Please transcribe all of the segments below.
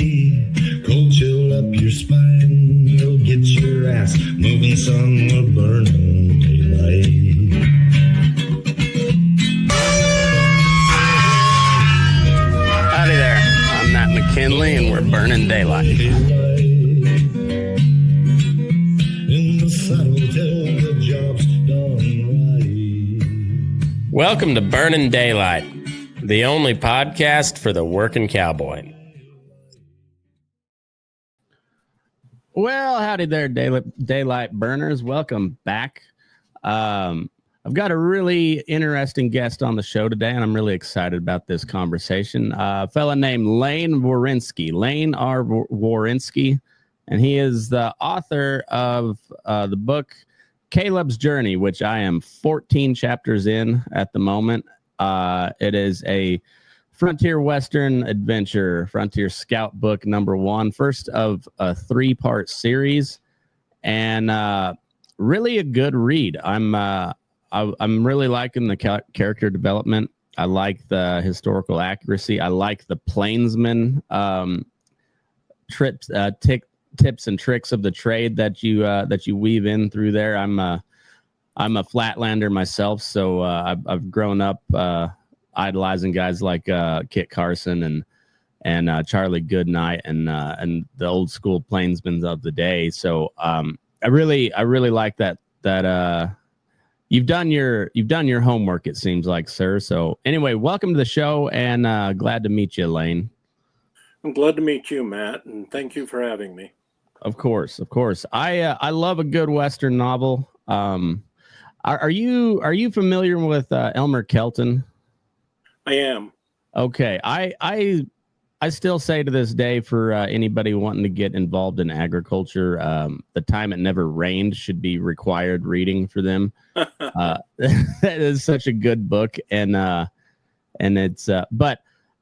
Cold chill up your spine. You'll get your ass moving, son. We're burning daylight. Howdy there. I'm Matt McKinley, and we're burning daylight. In the saddle till the job's done right. Welcome to Burning Daylight, the only podcast for the working cowboy. Well, howdy there, daylight burners. Welcome back. I've got a really interesting guest on the show today, and I'm really excited about this conversation. A fella named Lane Warenski, Lane R. Warenski, and he is the author of the book Caleb's Journey, which I am 14 chapters in at the moment. It is a frontier Western adventure, frontier scout book #1, first of a 3-part series, and really a good read. I'm really liking the character development. I like the historical accuracy. I like the plainsman tips and tricks of the trade that you weave in through there. I'm a flatlander myself, so I've grown up idolizing guys like Kit Carson and Charlie Goodnight and the old school plainsmen of the day. So I really like that you've done your homework, it seems like, sir. So anyway, welcome to the show, and glad to meet you, Lane. I'm glad to meet you, Matt, and thank you for having me. Of course. I love a good Western novel. Are you familiar with Elmer Kelton? I am. Okay. I still say to this day, for anybody wanting to get involved in agriculture, The Time It Never Rained should be required reading for them. That is such a good book, and it's but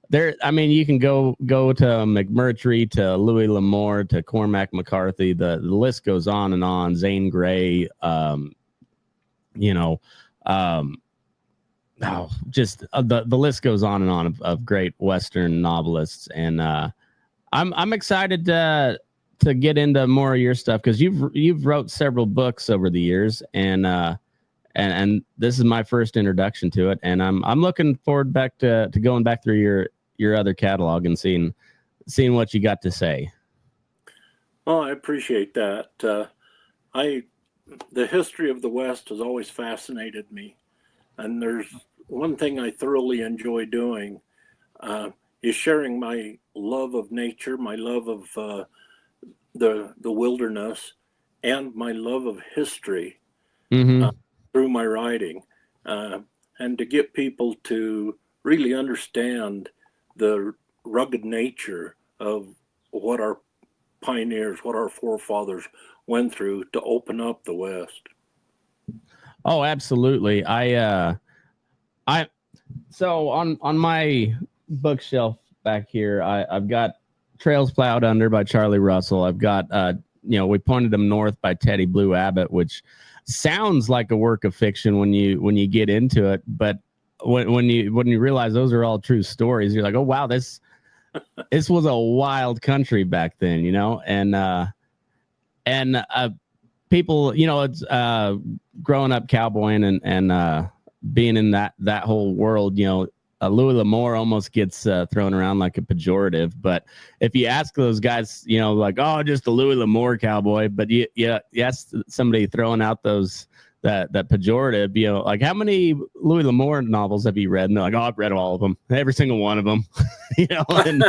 there. I mean, you can go to McMurtry, to Louis L'Amour, to Cormac McCarthy. The list goes on and on. Zane Grey. The list goes on and on of great Western novelists, and I'm excited to get into more of your stuff, because you've wrote several books over the years, and this is my first introduction to it, and I'm looking forward back to going back through your other catalog and seeing what you got to say. Well, I appreciate that. The history of the West has always fascinated me, and there's one thing I thoroughly enjoy doing is sharing my love of nature, my love of the wilderness, and my love of history through my writing, and to get people to really understand the rugged nature of what our pioneers, what our forefathers went through to open up the West. Oh, absolutely. So on my bookshelf back here, I've got Trails Plowed Under by Charlie Russell. I've got We Pointed Them North by Teddy Blue Abbott, which sounds like a work of fiction when you get into it, but when you realize those are all true stories, you're like, oh wow, this was a wild country back then, and people, it's growing up cowboying and being in that whole world, Louis L'Amour almost gets thrown around like a pejorative. But if you ask those guys, like, oh, just a Louis L'Amour cowboy, but you ask somebody throwing out that pejorative, like, how many Louis L'Amour novels have you read? And they're like, oh, I've read all of them, every single one of them. And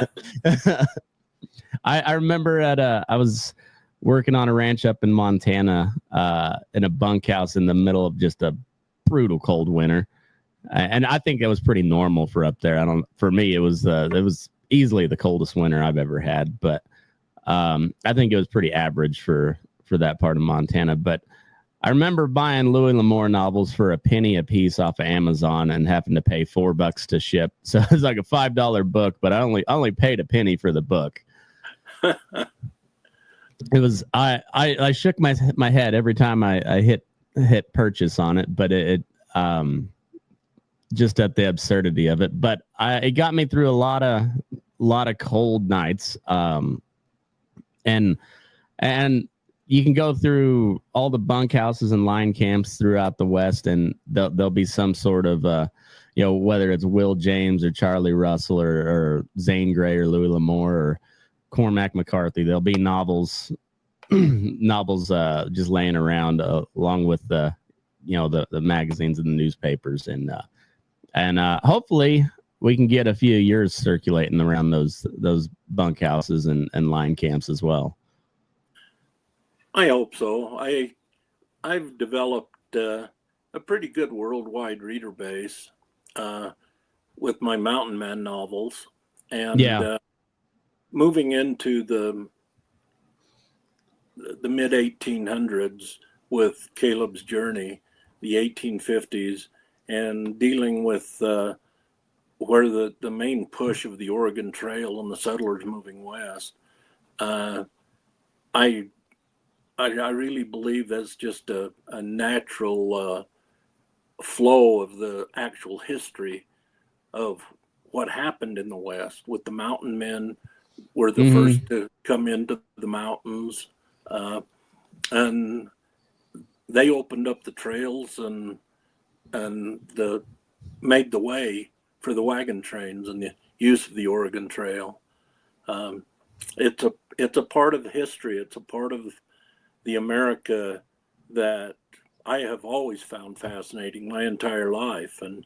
I remember I was working on a ranch up in Montana in a bunkhouse in the middle of just a brutal cold winter, and I think it was pretty normal for up there. For me, it was easily the coldest winter I've ever had, but I think it was pretty average for that part of Montana. But I remember buying Louis L'Amour novels for $0.01 a piece off of Amazon and having to pay $4 to ship. So it was like a $5 book, but I only paid $0.01 for the book. It was I shook my head every time I hit purchase on it, but it just at the absurdity of it. But it got me through a lot lot of cold nights. And you can go through all the bunkhouses and line camps throughout the West, and there'll be some sort of, whether it's Will James or Charlie Russell or Zane Grey or Louis L'Amour or Cormac McCarthy. There'll be novels just laying around along with the magazines and the newspapers, and hopefully we can get a few of yours circulating around those bunkhouses and line camps as well. I hope so. I've developed a pretty good worldwide reader base with my Mountain Man novels, and moving into the mid 1800s with Caleb's Journey, the 1850s, and dealing with where the main push of the Oregon Trail and the settlers moving west. I really believe that's just a natural flow of the actual history of what happened in the West, with the mountain men were the first to come into the mountains, and they opened up the trails and made the way for the wagon trains and the use of the Oregon Trail. It's a part of history. It's a part of the America that I have always found fascinating my entire life. And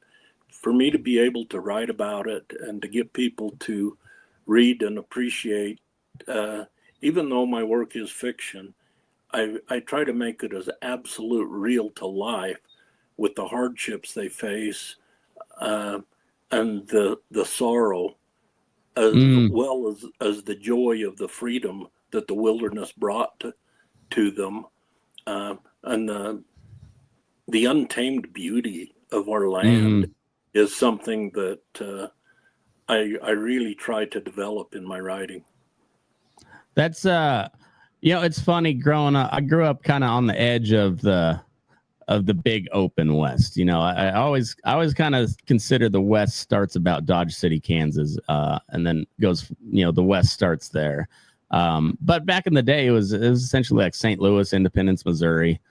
for me to be able to write about it and to get people to read and appreciate, even though my work is fiction, I try to make it as absolute real to life with the hardships they face, and the sorrow, as well as the joy of the freedom that the wilderness brought to them, and the untamed beauty of our land is something that I really try to develop in my writing. That's it's funny growing up. I grew up kind of on the edge of the big open West. I always kind of consider the West starts about Dodge City, Kansas, and then goes, the West starts there. But back in the day, it was essentially like St. Louis, Independence, Missouri,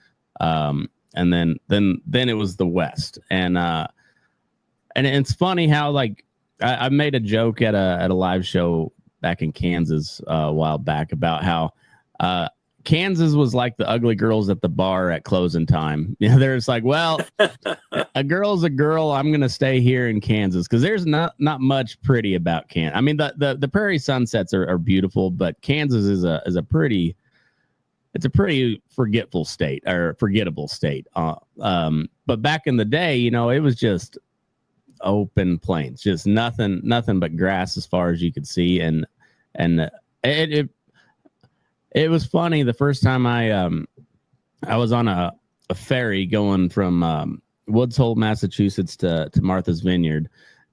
and then it was the West. And it's funny how, like, I made a joke at a live show back in Kansas a while back about how Kansas was like the ugly girls at the bar at closing time. There's like, well, a girl's a girl. I'm going to stay here in Kansas because there's not much pretty about Kansas. I mean, the prairie sunsets are beautiful, but Kansas is a pretty forgettable state. But back in the day, it was just open plains, just nothing but grass as far as you could see. And it was funny the first time I was on a ferry going from Woods Hole, Massachusetts to Martha's Vineyard,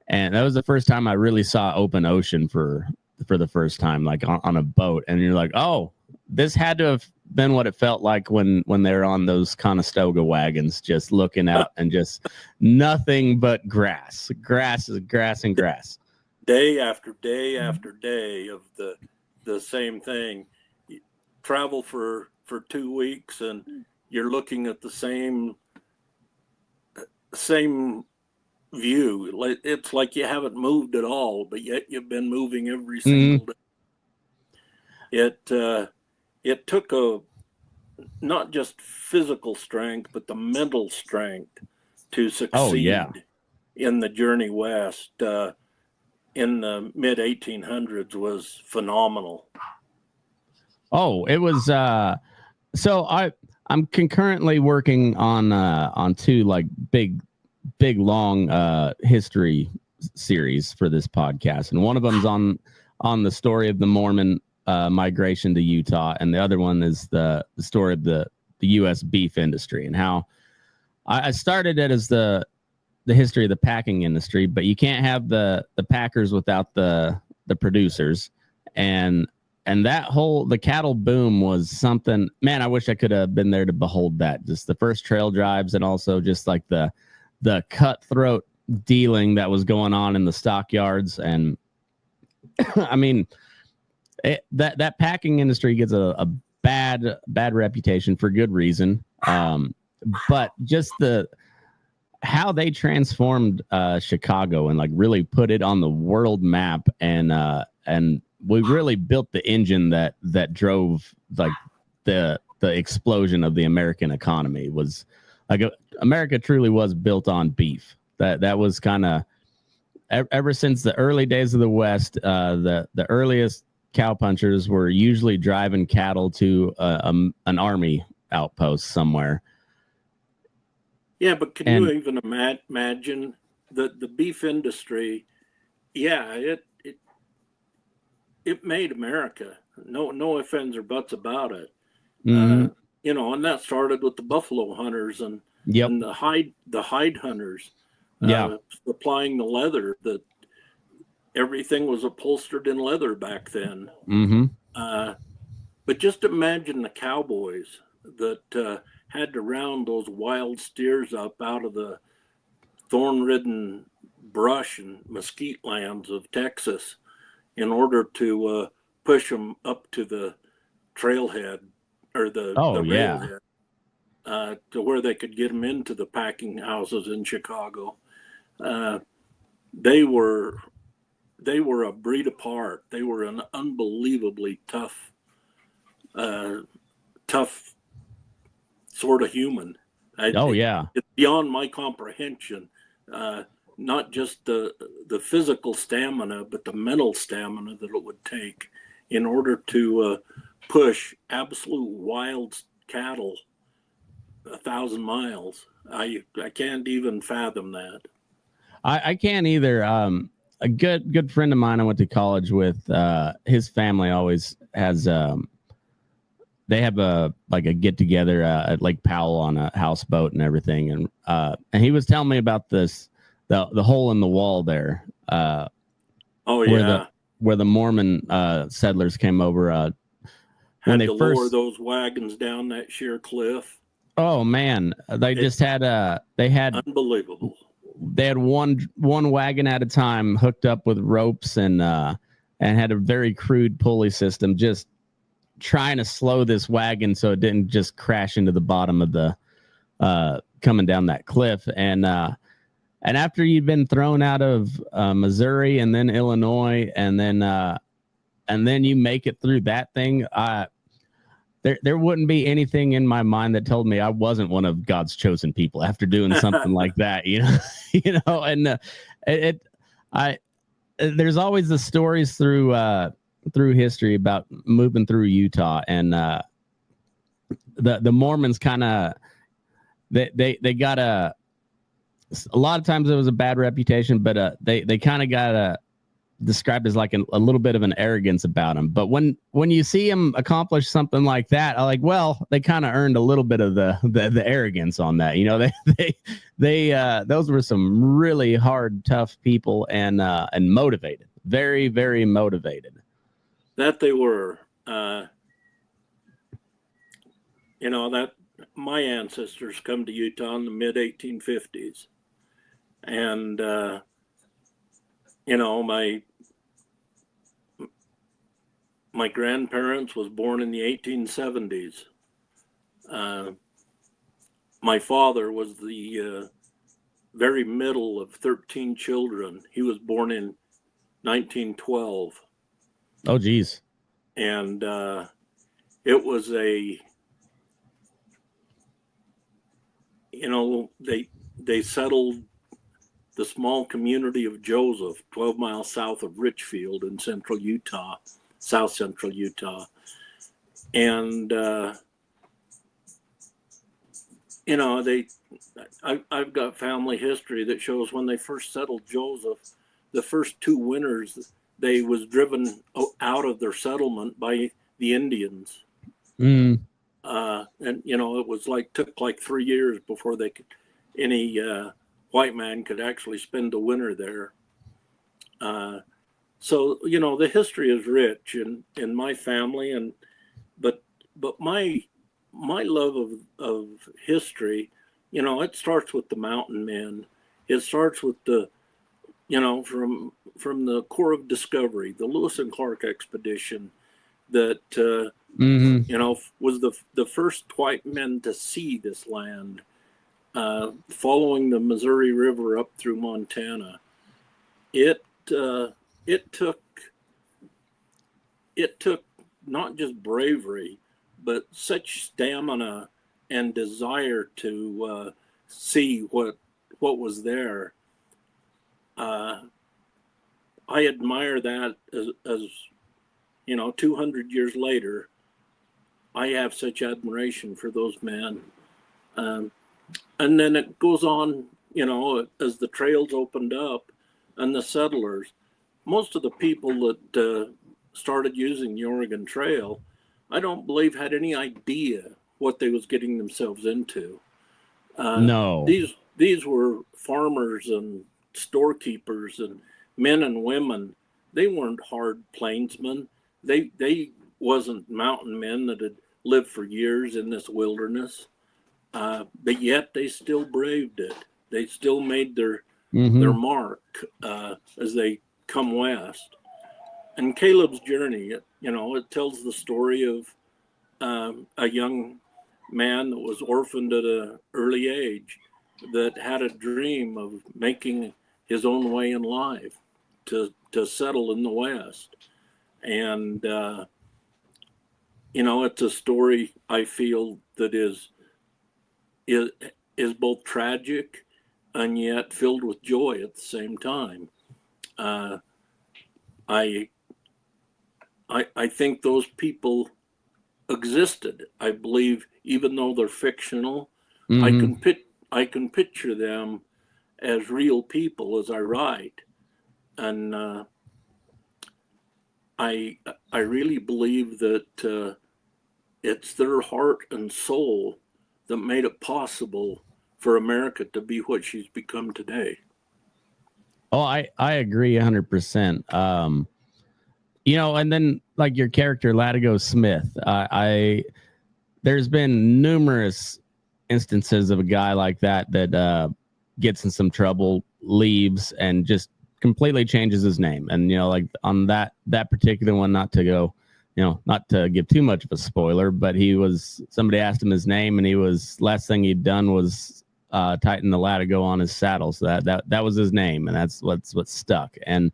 and that was the first time I really saw open ocean for the first time, like on a boat. And you're like, oh, this had to have been what it felt like when they're on those Conestoga wagons, just looking out and just nothing but grass and grass. Day after day after day of the same thing. Travel for 2 weeks and you're looking at the same view. It's like you haven't moved at all, but yet you've been moving every single day. It took not just physical strength, but the mental strength to succeed in the journey west in the mid 1800s was phenomenal. Oh, it was. So I'm concurrently working on two like big long history series for this podcast, and one of them's on the story of the Mormon migration to Utah, and the other one is the story of the U.S. beef industry and how I started it as the history of the packing industry, but you can't have the packers without the producers, and the cattle boom was something, man, I wish I could have been there to behold that. Just the first trail drives, and also just like the cutthroat dealing that was going on in the stockyards. And I mean, that packing industry gets a bad reputation for good reason. But just how they transformed Chicago and like really put it on the world map, and we really built the engine that drove like the explosion of the American economy. Was like America truly was built on beef. That was kind of ever since the early days of the West. The earliest cowpunchers were usually driving cattle to an army outpost somewhere. Yeah, but can you even imagine the beef industry? Yeah, it made America. No ifs, ands, or buts about it. Mm-hmm. And that started with the buffalo hunters and the hide hunters. Supplying the leather. That everything was upholstered in leather back then. Mm-hmm. But just imagine the cowboys that had to round those wild steers up out of the thorn-ridden brush and mesquite lands of Texas in order to push them up to the trailhead or the railhead to where they could get them into the packing houses in Chicago. They were a breed apart. They were an unbelievably tough sort of human. It's beyond my comprehension. Not just the physical stamina, but the mental stamina that it would take in order to push absolute wild cattle 1,000 miles. I can't even fathom that. I can't either. A good friend of mine I went to college with, his family always has they have a get together at Lake Powell on a houseboat and everything, and he was telling me about this the hole in the wall there. Where the Mormon settlers came over when they first lower those wagons down that sheer cliff. Oh man, they had unbelievable. They had one wagon at a time hooked up with ropes and had a very crude pulley system, just trying to slow this wagon so it didn't just crash into the bottom of the coming down that cliff. And after you'd been thrown out of Missouri and then Illinois and then you make it through that thing, there wouldn't be anything in my mind that told me I wasn't one of God's chosen people after doing something like that, and there's always the stories through history about moving through Utah, and the Mormons kind of they got a lot of times it was a bad reputation, but they kind of got described as like a little bit of an arrogance about them. But when you see them accomplish something like that, I like, well, they kind of earned a little bit of the arrogance on that. They those were some really hard, tough people and motivated, very, very motivated. That they were, that my ancestors come to Utah in the mid 1850s, and my grandparents was born in the 1870s. My father was the very middle of 13 children. He was born in 1912. Oh, geez. And it was they settled the small community of Joseph, 12 miles south of Richfield in central Utah, south central Utah. And, I've got family history that shows when they first settled Joseph, the first 2 winters, they was driven out of their settlement by the Indians. Mm. And, it was took 3 years before any white man could actually spend the winter there. So, the history is rich in my family, but my love of history, it starts with the mountain men. It starts with the from the Corps of Discovery, the Lewis and Clark expedition, that was the first white men to see this land, following the Missouri River up through Montana. It took not just bravery, but such stamina and desire to see what was there. I admire that as 200 years later, I have such admiration for those men. And then it goes on, as the trails opened up and the settlers, most of the people that started using the Oregon Trail, I don't believe had any idea what they was getting themselves into. No. These were farmers and storekeepers and men and women. They weren't hard plainsmen. They wasn't mountain men that had lived for years in this wilderness, but yet they still braved it. They still made their mark as they come west. And Caleb's journey, it tells the story of a young man that was orphaned at an early age, that had a dream of making his own way in life, to settle in the West. And, it's a story I feel that is both tragic and yet filled with joy at the same time. I think those people existed. I believe, even though they're fictional, I can picture them as real people as I write, and I really believe that it's their heart and soul that made it possible for America to be what she's become today. Oh, I agree 100%. And then like your character Latigo Smith, there's been numerous instances of a guy like that gets in some trouble, leaves, and just completely changes his name. And like on that particular one, not to give too much of a spoiler, but somebody asked him his name, and last thing he'd done was tighten the Latigo on his saddle. So that was his name, and that's what stuck. And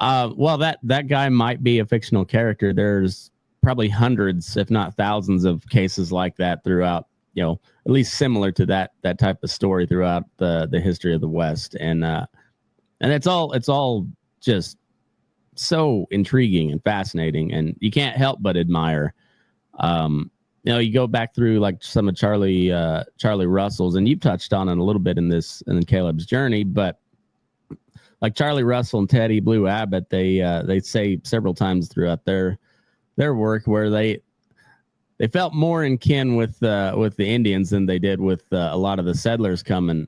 that guy might be a fictional character. There's probably hundreds, if not thousands, of cases like that throughout, at least similar to that type of story throughout the history of the West. And it's all just so intriguing and fascinating, and you can't help but admire. You go back through like some of Charlie Russell's, and you've touched on it a little bit in Caleb's journey, but like Charlie Russell and Teddy Blue Abbott, they say several times throughout their work where they felt more in kin with the Indians than they did with a lot of the settlers coming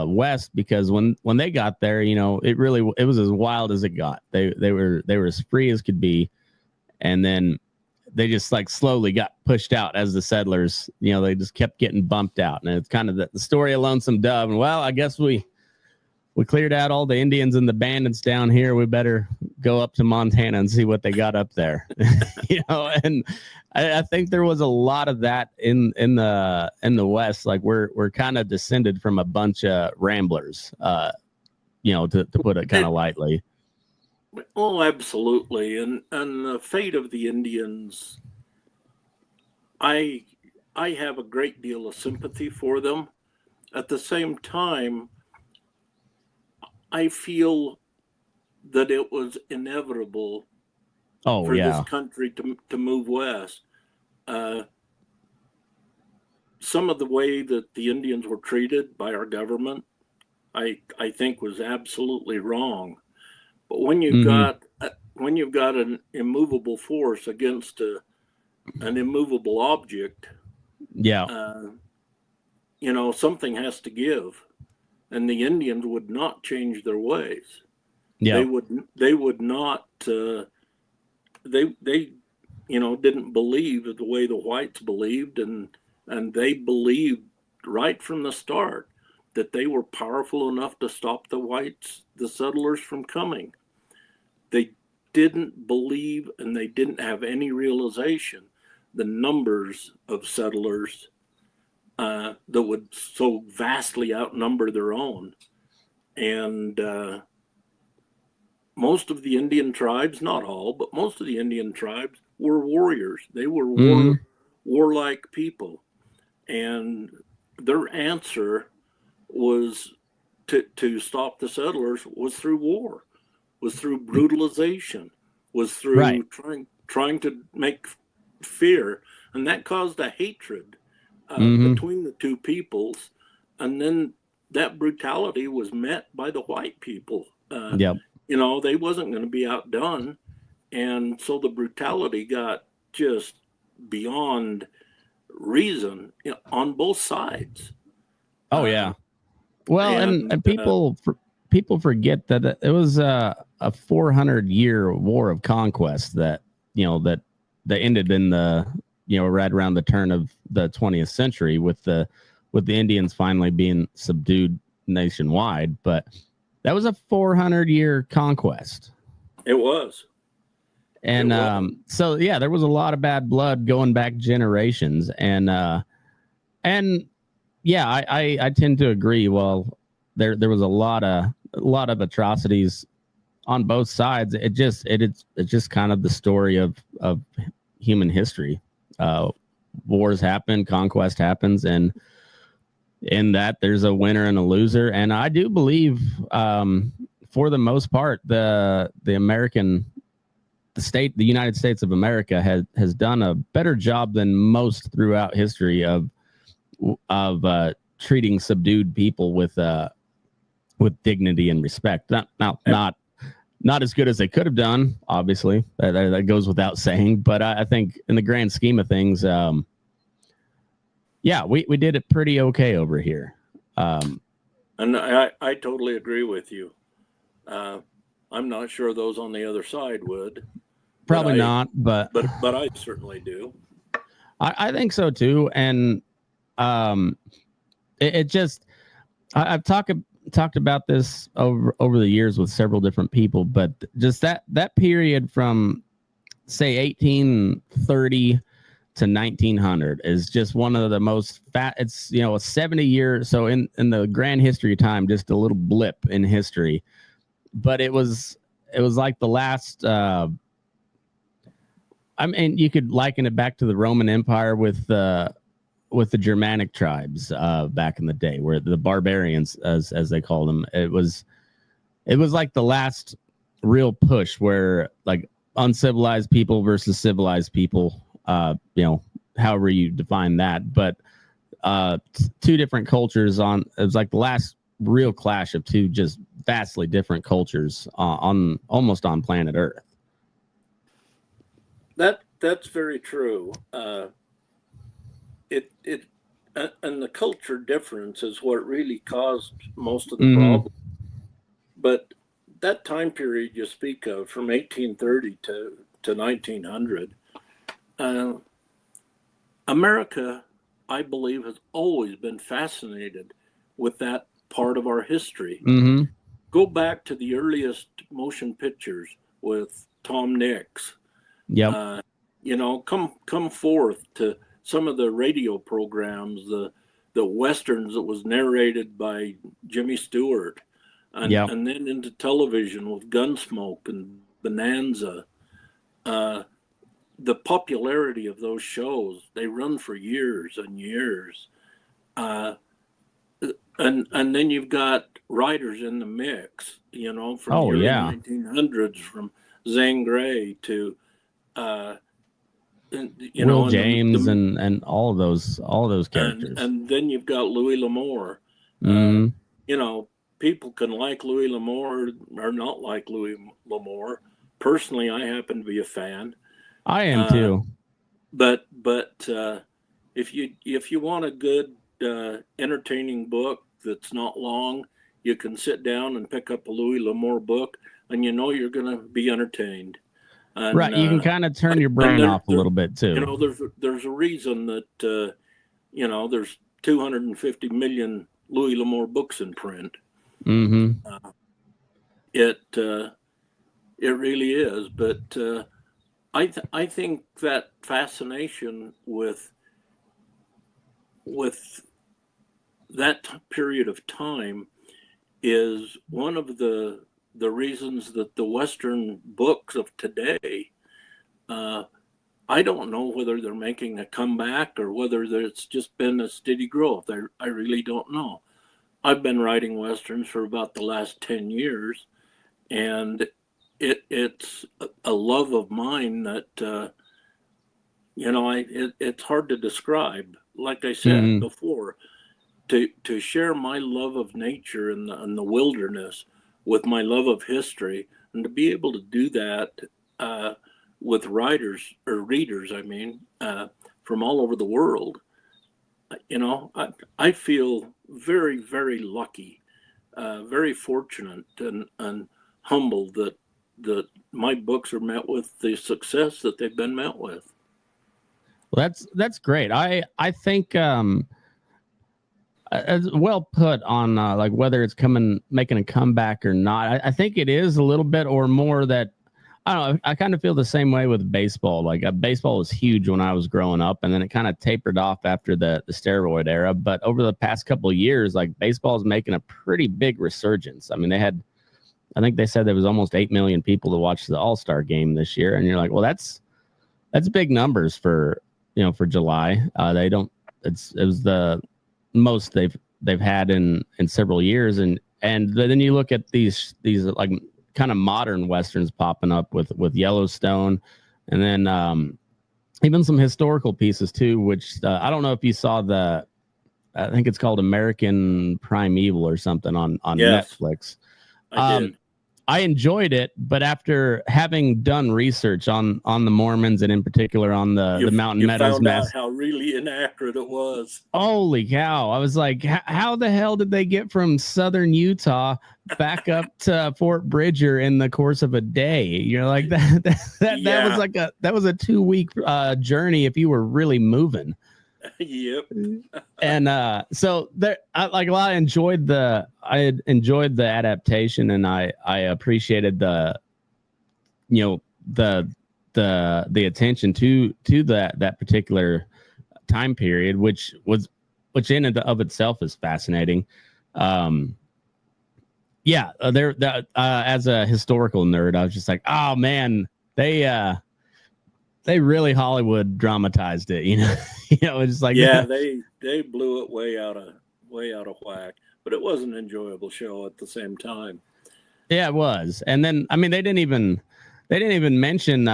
west, because when they got there, it was as wild as it got. They were as free as could be, and then they just like slowly got pushed out as the settlers. They just kept getting bumped out, and it's kind of the story of Lonesome Dove. And well, I guess we cleared out all the Indians and the bandits down here. We better go up to Montana and see what they got up there. And I think there was a lot of that in the West. Like we're kind of descended from a bunch of ramblers, to put it kind of lightly. Oh, absolutely. And the fate of the Indians, I have a great deal of sympathy for them. At the same time, I feel that it was inevitable for this country to move west. Some of the way that the Indians were treated by our government, I think was absolutely wrong. But when you've got an immovable force against an immovable object, something has to give. And the Indians would not change their ways. Yeah, they would not. They didn't believe the way the whites believed, and they believed right from the start that they were powerful enough to stop the settlers from coming. They didn't believe, and they didn't have any realization the numbers of settlers that would so vastly outnumber their own. And most of the Indian tribes, not all, but most of the Indian tribes were warriors. They were warlike people. And their answer was to stop the settlers was through war, was through brutalization, was through trying to make fear. And that caused a hatred between the two peoples. And then that brutality was met by the white people. You know, they wasn't going to be outdone. And so the brutality got just beyond reason, you know, on both sides. Oh, yeah. Well, and people forget that it was a 400-year war of conquest that, you know, that ended in the, you know, right around the turn of the 20th century with the Indians finally being subdued nationwide. But that was a 400-year conquest. It was. And so, yeah, there was a lot of bad blood going back generations. And yeah, I tend to agree. Well, there was a lot of atrocities on both sides. It's just kind of the story of human history. Wars happen, conquest happens, and in that there's a winner and a loser. And I do believe, for the most part, the United States of America has done a better job than most throughout history of treating subdued people with dignity and respect. Not as good as they could have done, obviously. That goes without saying. But I think in the grand scheme of things, yeah, we did it pretty okay over here. And I totally agree with you. I'm not sure those on the other side would. Probably not, but I certainly do. I think so too. And it just I've talked about this over the years with several different people, but just that period from say 1830 to 1900 is just one of the most it's, you know, a 70-year, so in the grand history of time, just a little blip in history. But it was like the last I mean, you could liken it back to the Roman Empire with the Germanic tribes back in the day, where the barbarians, as they called them, it was like the last real push where, like, uncivilized people versus civilized people, you know, however you define that, but two different cultures it was like the last real clash of two just vastly different cultures on almost on planet Earth. That's very true. It and the culture difference is what really caused most of the problem. But that time period you speak of, from 1830 to 1900, America, I believe, has always been fascinated with that part of our history. Go back to the earliest motion pictures with Tom Mix. Yep. You know, come forth to some of the radio programs, the westerns that was narrated by Jimmy Stewart, and then into television with Gunsmoke and Bonanza. The popularity of those shows, they run for years and years. And then you've got writers in the mix, you know, from the early 1900s, from Zane Grey to Will James and all of those characters. And then you've got Louis L'Amour. You know, people can like Louis L'Amour or not like Louis L'Amour. Personally, I happen to be a fan. I am too. But if you want a good entertaining book that's not long, you can sit down and pick up a Louis L'Amour book, and you know you're going to be entertained. And, right, you can kind of turn your brain off a little bit too. You know, there's a reason that you know, there's 250 million Louis L'Amour books in print. Mm-hmm. It really is, but I think that fascination with that period of time is one of the reasons that the Western books of today, I don't know whether they're making a comeback or whether it's just been a steady growth. I really don't know. I've been writing Westerns for about the last 10 years, and it's a love of mine that, it's hard to describe. Like I said before, to share my love of nature and the wilderness with my love of history, and to be able to do that with writers or readers, from all over the world, I feel very, very lucky, very fortunate and humbled that my books are met with the success that they've been met with. Well, that's great. I think as well put on like whether it's making a comeback or not. I think it is a little bit or more that I don't know. I kind of feel the same way with baseball. Like baseball was huge when I was growing up, and then it kind of tapered off after the steroid era. But over the past couple of years, like baseball is making a pretty big resurgence. I mean, I think they said there was almost 8 million people to watch the All-Star game this year, and you're like, well, that's big numbers for July. It was the most they've had in several years, and then you look at these like kind of modern Westerns popping up with Yellowstone, and then even some historical pieces too, which I don't know if you saw I think it's called American Primeval or something on Yes, Netflix. I did. I enjoyed it, but after having done research on the Mormons and in particular on the Mountain Meadows found out how really inaccurate it was. Holy cow. I was like, how the hell did they get from southern Utah back up to Fort Bridger in the course of a day? You're like, that was like that was a 2-week journey if you were really moving. Yep. And so there, I enjoyed the adaptation, and I appreciated the attention to that particular time period, which in and of itself is fascinating. As a historical nerd, I was just like, oh man, they really Hollywood dramatized it, it's like, they blew it way out of whack, but it was an enjoyable show at the same time. Yeah, it was. And then, I mean, they didn't even mention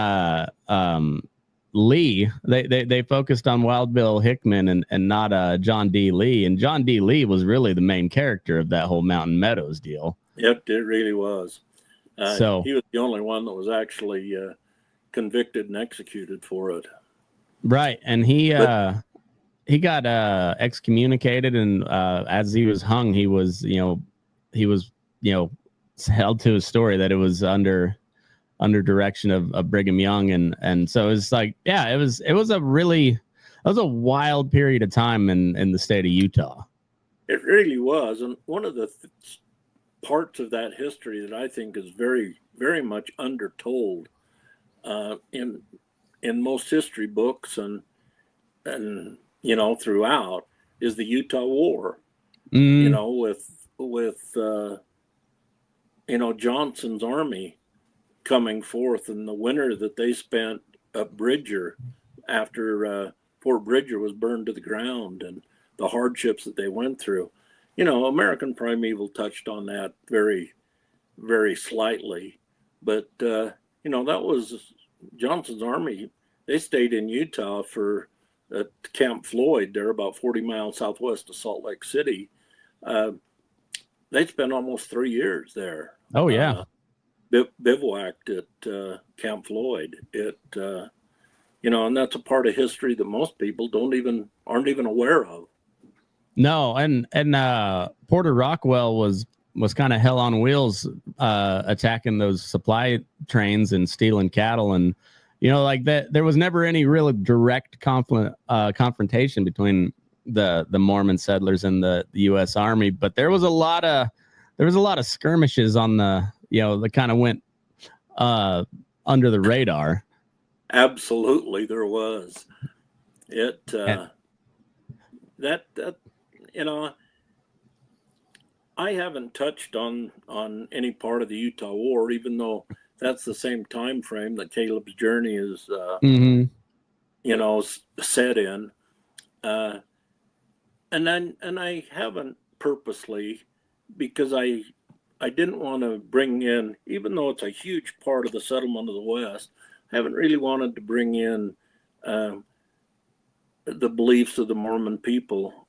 Lee. They focused on Wild Bill Hickman and not John D. Lee. And John D. Lee was really the main character of that whole Mountain Meadows deal. Yep, it really was. So he was the only one that was actually convicted and executed for it. Right, and he got excommunicated, and as he was hung, he was held to his story that it was under direction of Brigham Young, and so it's like, it was a wild period of time in the state of Utah. It really was, and one of the parts of that history that I think is very, very much undertold in most history books and throughout is the Utah War. With Johnson's army coming forth, and the winter that they spent at Bridger after Fort Bridger was burned to the ground, and the hardships that they went through. American Primeval touched on that very, very slightly, but that was Johnson's army. They stayed in Utah at Camp Floyd. They're about 40 miles southwest of Salt Lake City. They spent almost 3 years there. Oh yeah. Bivouacked at Camp Floyd. And that's a part of history that most people aren't even aware of. No, and Porter Rockwell was kind of hell on wheels, attacking those supply trains and stealing cattle, and like that. There was never any real direct confrontation between the Mormon settlers in the U.S. Army, but there was a lot of skirmishes on the, that kind of went under the radar. Absolutely, there was. It that I haven't touched on any part of the Utah War, even though that's the same time frame that Caleb's journey is, set in. And I haven't purposely, because I didn't want to bring in, even though it's a huge part of the settlement of the West, I haven't really wanted to bring in the beliefs of the Mormon people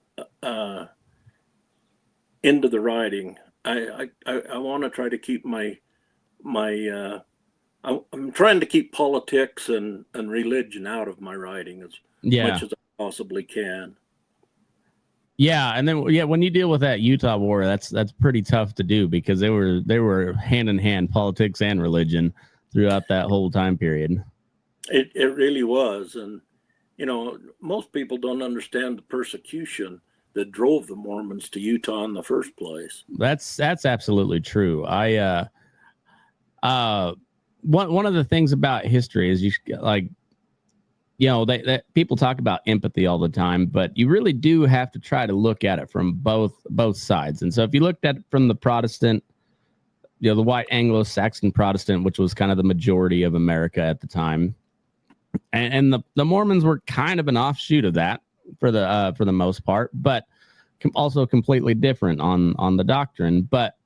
into the writing. I want to try to keep I'm trying to keep politics and religion out of my writing as much as I possibly can. Yeah, and then when you deal with that Utah War, that's pretty tough to do, because they were hand in hand, politics and religion, throughout that whole time period. It really was, and most people don't understand the persecution that drove the Mormons to Utah in the first place. That's absolutely true. One of the things about history is that people talk about empathy all the time, but you really do have to try to look at it from both sides. And so if you looked at it from the Protestant, the white Anglo-Saxon Protestant, which was kind of the majority of America at the time, and the Mormons were kind of an offshoot of that for the most part, but also completely different on the doctrine. But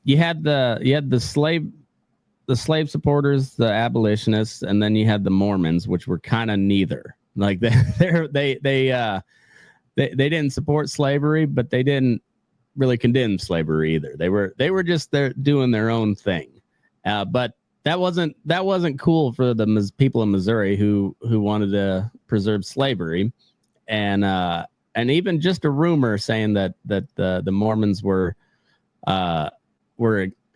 you had the slave supporters, the abolitionists, and then you had the Mormons, which were kind of neither. Like they didn't support slavery, but they didn't really condemn slavery either. They were just there doing their own thing. But that wasn't cool for the people in Missouri who wanted to preserve slavery, and even just a rumor saying that the Mormons were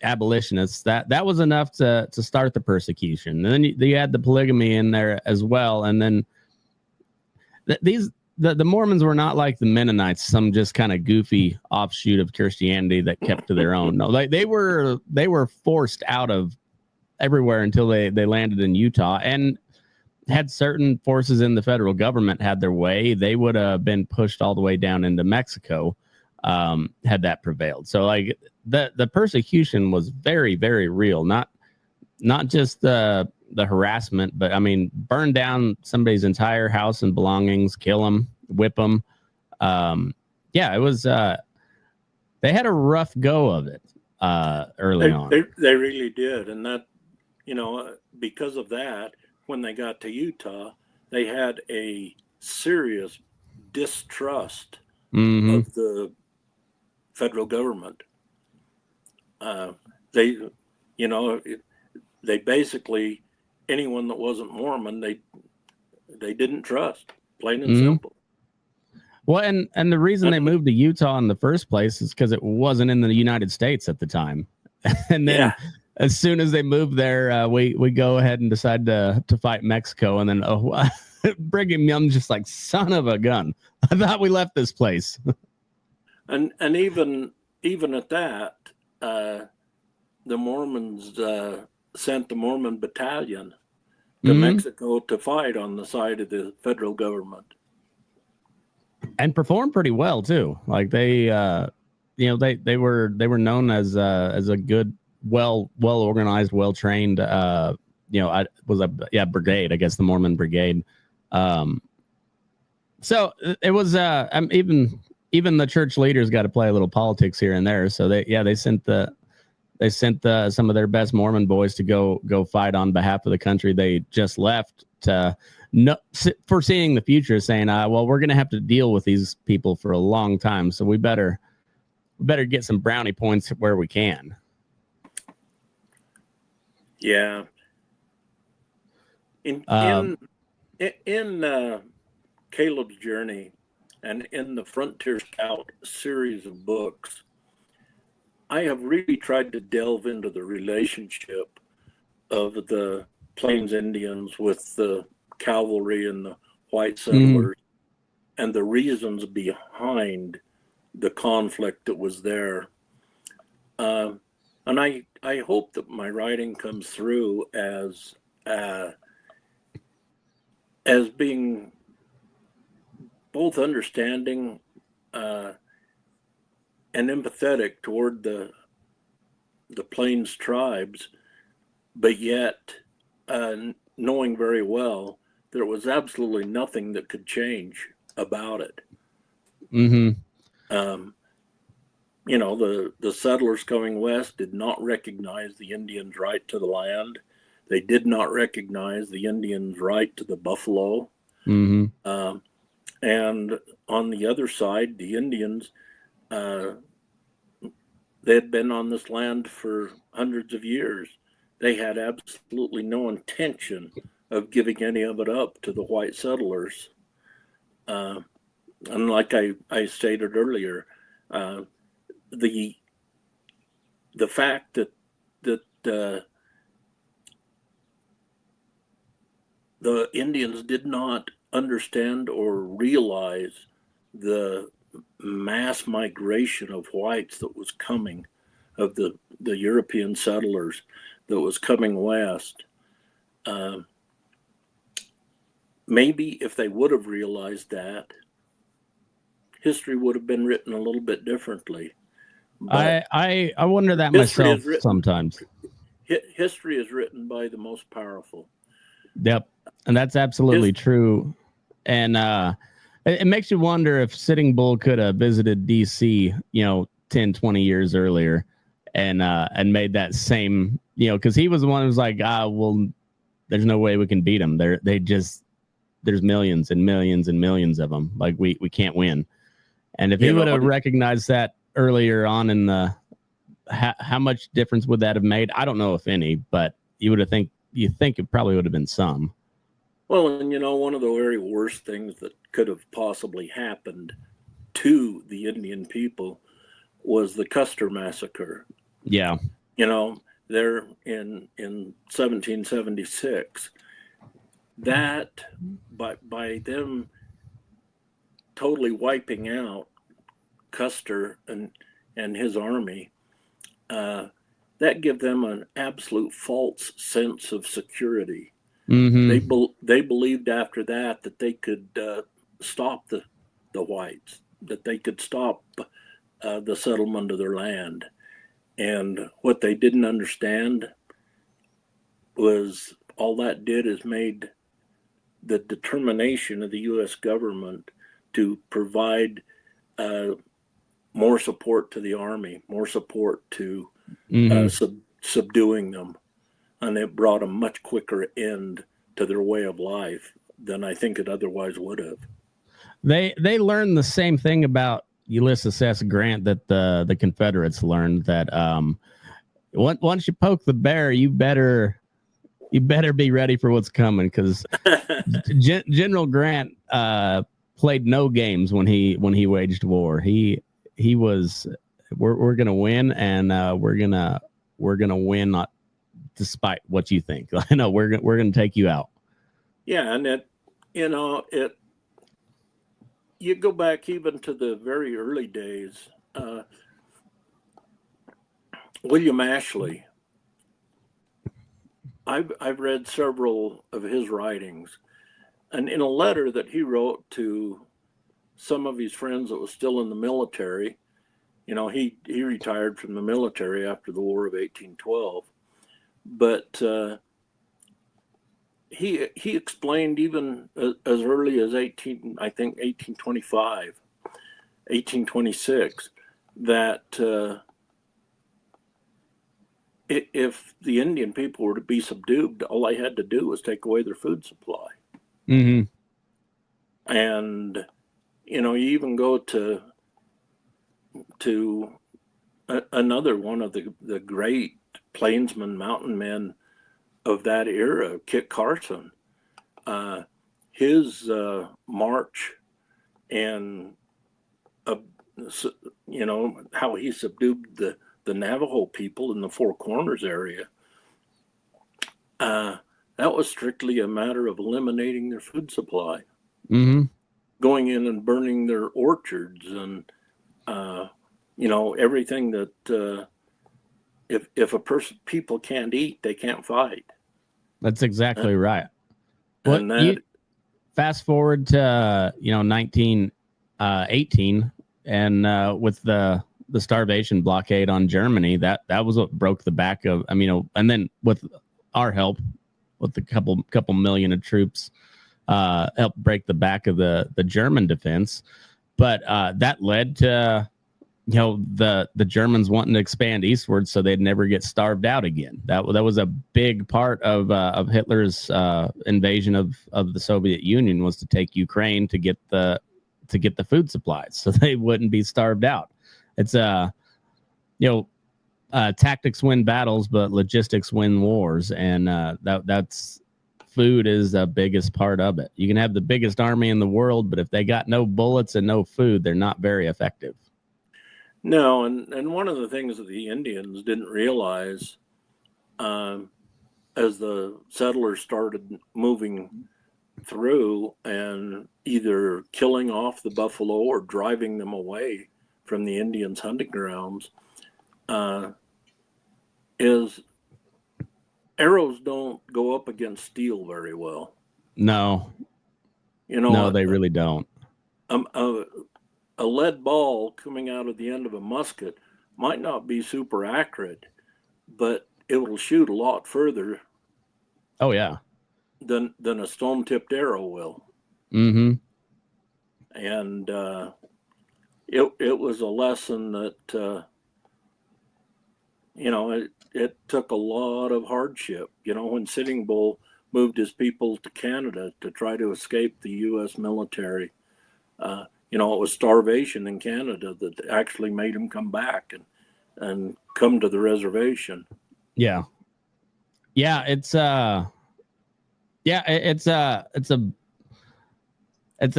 abolitionists, that was enough to start the persecution. And then you had the polygamy in there as well, and then the Mormons were not like the Mennonites, some just kind of goofy offshoot of Christianity that kept to their own. No, they were forced out of everywhere until they landed in Utah, and had certain forces in the federal government had their way, they would have been pushed all the way down into Mexico had that prevailed. So the persecution was very, very real. Not just the harassment, but I mean, burn down somebody's entire house and belongings, kill them, whip them. It was. They had a rough go of it early on. They really did, and that because of that, when they got to Utah, they had a serious distrust of the federal government. They basically, anyone that wasn't Mormon, they didn't trust, plain and simple. Well, and the reason they moved to Utah in the first place is because it wasn't in the United States at the time. And then as soon as they moved there, we go ahead and decide to fight Mexico. And then Brigham Young's just like, son of a gun, I thought we left this place. And even at that, the Mormons sent the Mormon battalion to Mexico to fight on the side of the federal government, and performed pretty well too. Like they were known as a good, well organized, well trained. Brigade, I guess, the Mormon Brigade. So it was even the church leaders got to play a little politics here and there. So they sent some of their best Mormon boys to go fight on behalf of the country they just left, to foreseeing the future, saying, well, we're going to have to deal with these people for a long time, so we better get some brownie points where we can. Yeah. In Caleb's journey, and in the Frontier Scout series of books, I have really tried to delve into the relationship of the Plains Indians with the cavalry and the white settlers. and the reasons behind the conflict that was there. And I hope that my writing comes through as being both understanding and empathetic toward the Plains tribes, but yet knowing very well there was absolutely nothing that could change about it. Mm-hmm. You know, the settlers coming west did not recognize the Indians' right to the land. They did not recognize the Indians' right to the buffalo. Mm-hmm. And on the other side, the Indians, they had been on this land for hundreds of years. They had absolutely no intention of giving any of it up to the white settlers. And like I stated earlier, the fact that the Indians did not understand or realize the mass migration of whites that was coming, of the European settlers that was coming west. Maybe if they would have realized that, history would have been written a little bit differently. But I wonder that myself sometimes. History is written by the most powerful. Yep. And that's absolutely true. And it makes you wonder if Sitting Bull could have visited DC, 10, 20 years earlier and made that same, because he was the one who was like, well, there's no way we can beat them. There's millions and millions and millions of them. Like we can't win. And if he would have recognized that earlier on in the, how much difference would that have made? I don't know if any, but you think it probably would have been some. Well, and one of the very worst things that could have possibly happened to the Indian people was the Custer massacre. Yeah. There in 1776, that by them totally wiping out Custer and his army, that gave them an absolute false sense of security. Mm-hmm. They believed after that they could stop the whites, that they could stop the settlement of their land. And what they didn't understand was all that did is made the determination of the U.S. government to provide more support to the army, more support to subduing them. And it brought a much quicker end to their way of life than I think it otherwise would have. They learned the same thing about Ulysses S. Grant that the Confederates learned, that once you poke the bear, you better be ready for what's coming, because General Grant played no games when he waged war. He was, we're gonna win, and we're gonna win, not despite what you think. I know we're gonna take you out. Yeah, and you go back even to the very early days. William Ashley, I've read several of his writings, and in a letter that he wrote to some of his friends that was still in the military, he retired from the military after the War of 1812, but he explained even as early as 1825, 1826, that if the Indian people were to be subdued, all they had to do was take away their food supply. Mm-hmm. And you even go to another one of the great plainsmen, mountain men of that era, Kit Carson. His march and how he subdued the Navajo people in the Four Corners area, that was strictly a matter of eliminating their food supply. Mm-hmm. going in and burning their orchards and everything that if people can't eat, they can't fight. That's exactly right. And that fast forward to 1918, and with the starvation blockade on Germany, that was what broke the back of. And then with our help, with the couple million of troops, helped break the back of the German defense. But that led to the Germans wanting to expand eastward so they'd never get starved out again. That was a big part of Hitler's invasion of the Soviet Union, was to take Ukraine to get the food supplies so they wouldn't be starved out. It's tactics win battles, but logistics win wars, and that's food is the biggest part of it. You can have the biggest army in the world, but if they got no bullets and no food, they're not very effective. No, and one of the things that the Indians didn't realize, as the settlers started moving through and either killing off the buffalo or driving them away from the Indians' hunting grounds, is arrows don't go up against steel very well. No, they really don't. A lead ball coming out of the end of a musket might not be super accurate, but it will shoot a lot further. Oh yeah, than a stone-tipped arrow will. Mm-hmm. And it was a lesson that it took a lot of hardship. When Sitting Bull moved his people to Canada to try to escape the U.S. military, it was starvation in Canada that actually made him come back and come to the reservation. Yeah. It's a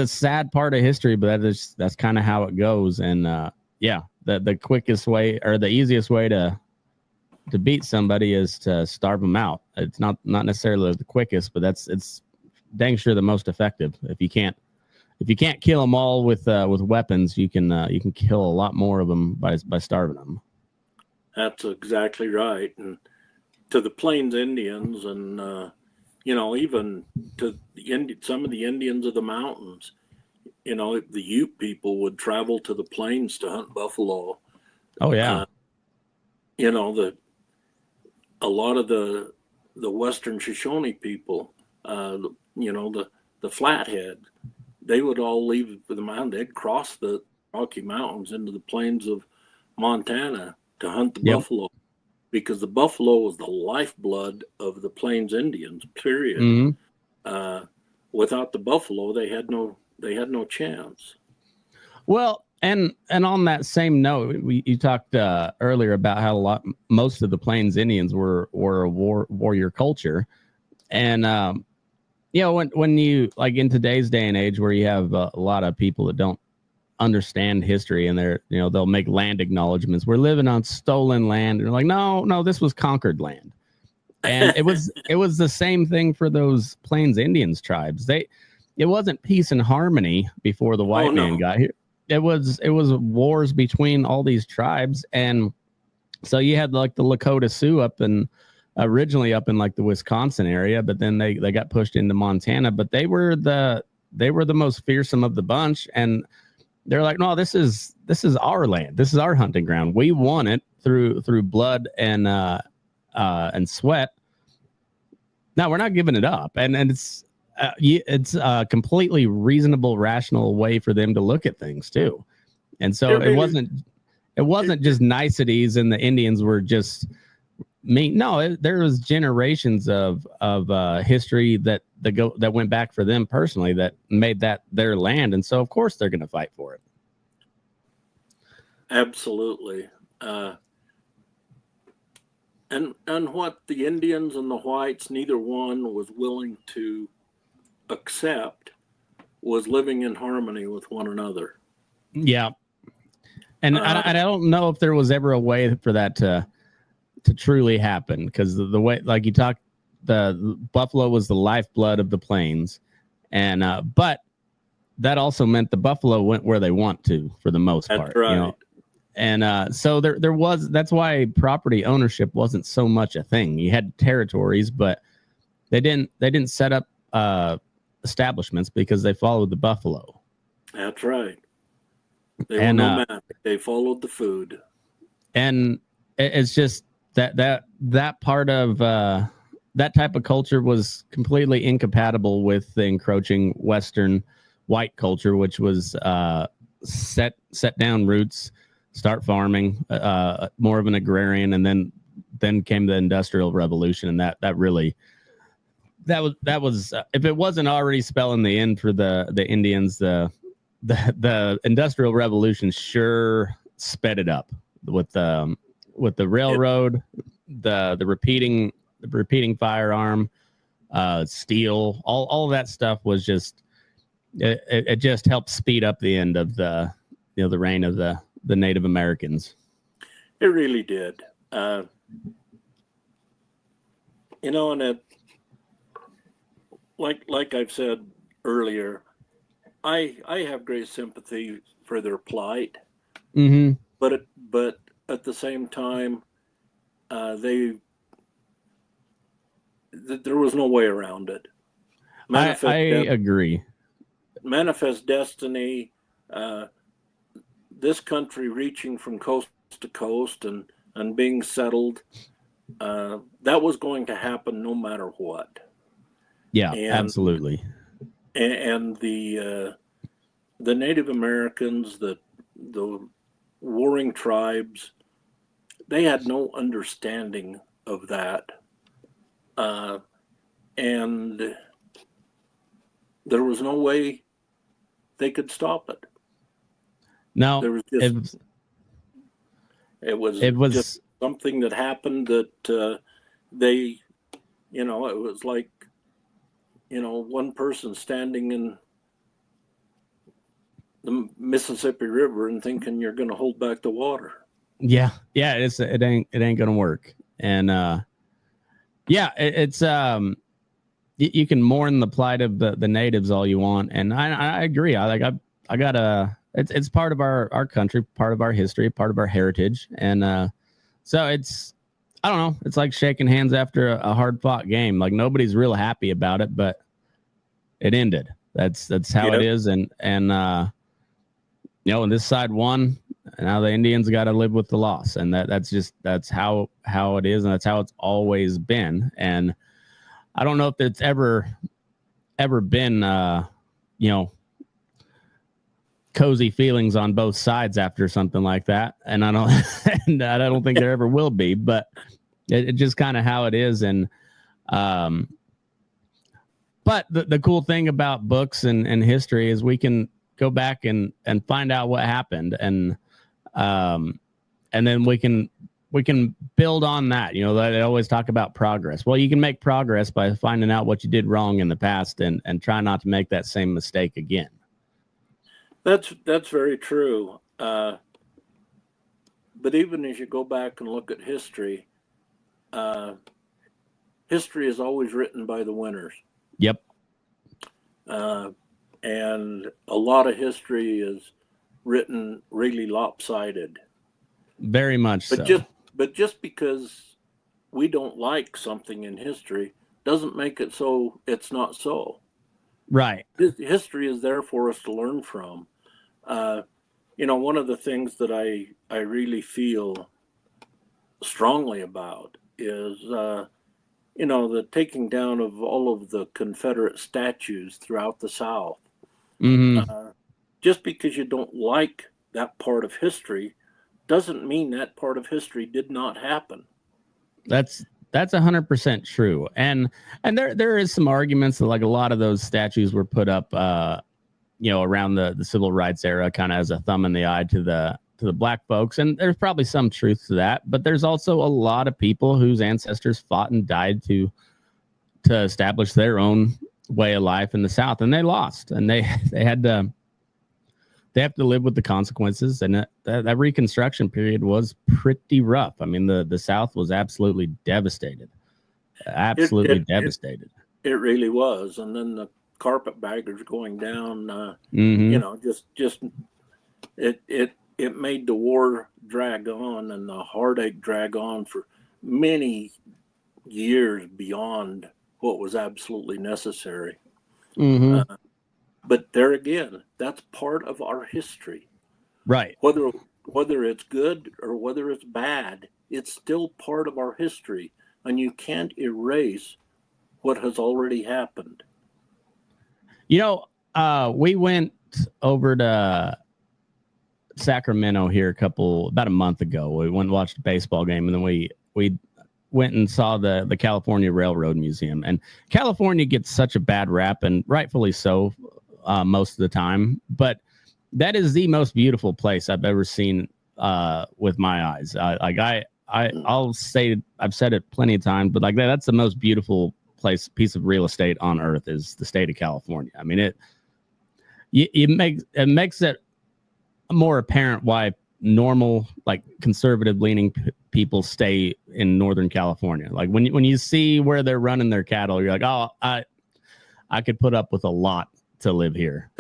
sad part of history, but that's kind of how it goes. And the quickest way or the easiest way to beat somebody is to starve them out. It's not necessarily the quickest, but it's dang sure the most effective. If you can't kill them all with weapons, you can kill a lot more of them by starving them. That's exactly right. And to the Plains Indians, and even to some of the Indians of the mountains, the Ute people would travel to the plains to hunt buffalo. Oh yeah. A lot of the Western Shoshone people, the Flathead, they would all leave the mountain. They'd cross the Rocky Mountains into the plains of Montana to hunt the buffalo, because the buffalo was the lifeblood of the Plains Indians, period. Mm-hmm. Without the buffalo, they had no chance. Well, and on that same note, you talked earlier about how most of the Plains Indians were a warrior culture, and when you, like, in today's day and age where you have a lot of people that don't understand history, and they'll make land acknowledgments. We're living on stolen land, and they're like, no, this was conquered land. And it was the same thing for those Plains Indians tribes. It wasn't peace and harmony before the white man got here. It was wars between all these tribes. And so you had like the Lakota Sioux originally up in like the Wisconsin area, but then they got pushed into Montana. But they were the most fearsome of the bunch, and they're like, no, this is our land. This is our hunting ground. We won it through blood and sweat. No, we're not giving it up. And it's a completely reasonable, rational way for them to look at things too. And so it wasn't just niceties, and the Indians were just mean. No, there was generations of history that went back for them personally, that made that their land, and so of course they're going to fight for it. Absolutely. And what the Indians and the whites, neither one was willing to accept, was living in harmony with one another. Yeah. And I don't know if there was ever a way for that to truly happen, because the way, like you talked, the buffalo was the lifeblood of the plains, and but that also meant the buffalo went where they want to for the most part. That's right. You know? And so that's why property ownership wasn't so much a thing. You had territories, but they didn't set up establishments because they followed the buffalo. That's right. They were nomadic. They followed the food. And it's just that part of that type of culture was completely incompatible with the encroaching Western white culture, which was set down roots, start farming, more of an agrarian, and then came the Industrial Revolution, and that really that was if it wasn't already spelling the end for the Indians, the Industrial Revolution sure sped it up with the railroad, the repeating firearm, steel, all of that stuff was just it just helped speed up the end of the reign of the Native Americans. It really did. And it, like I've said earlier, I have great sympathy for their plight. Mm-hmm. But at the same time, there was no way around it. I agree. Manifest destiny, this country reaching from coast to coast and being settled, that was going to happen no matter what. Yeah, absolutely. And the Native Americans, the warring tribes, they had no understanding of that. And there was no way they could stop it. No, there was just, it was just something that happened that they, it was like, one person standing in the Mississippi River and thinking you're going to hold back the water. Yeah. It ain't going to work. And it's you can mourn the plight of the natives all you want, and I agree. It's part of our country, part of our history, part of our heritage, and so it's, I don't know, it's like shaking hands after a hard fought game. Like nobody's real happy about it, but it ended. That's how it is, and and this side won. Now the Indians got to live with the loss, and that's how it is, and that's how it's always been. And I don't know if it's ever been cozy feelings on both sides after something like that, and I don't think there ever will be. But it just kind of how it is, and but the cool thing about books and history is we can go back and find out what happened, and then we can build on that. They always talk about progress. Well, you can make progress by finding out what you did wrong in the past and try not to make that same mistake again. That's very true. But even as you go back and look at history, history is always written by the winners. Yep. And a lot of history is written really lopsided. Very much so. But just because we don't like something in history doesn't make it so it's not so. Right. History is there for us to learn from. One of the things that I really feel strongly about is, the taking down of all of the Confederate statues throughout the South. Mm-hmm. Just because you don't like that part of history doesn't mean that part of history did not happen. That's 100% true. And there is some arguments that like a lot of those statues were put up, around the civil rights era, kind of as a thumb in the eye to the black folks. And there's probably some truth to that, but there's also a lot of people whose ancestors fought and died to establish their own way of life in the South, and they lost, and they have to live with the consequences. And that Reconstruction period was pretty rough. I mean, the South was absolutely devastated. Devastated. It really was. And then carpetbaggers going down. You know, just it made the war drag on and the heartache drag on for many years beyond what was absolutely necessary. But there again, that's part of our history. Right. Whether it's good or whether it's bad, it's still part of our history, and you can't erase what has already happened. You know, we went over to Sacramento here about a month ago. We went and watched a baseball game, and then we went and saw the California Railroad Museum. And California gets such a bad rap, and rightfully so, most of the time. But that is the most beautiful place I've ever seen with my eyes. I'll say, I've said it plenty of times, but like that's the most beautiful piece of real estate on earth is the state of California. I mean, it makes it more apparent why normal, like conservative leaning people stay in Northern California. Like when you see where they're running their cattle, you're like, oh, I could put up with a lot to live here.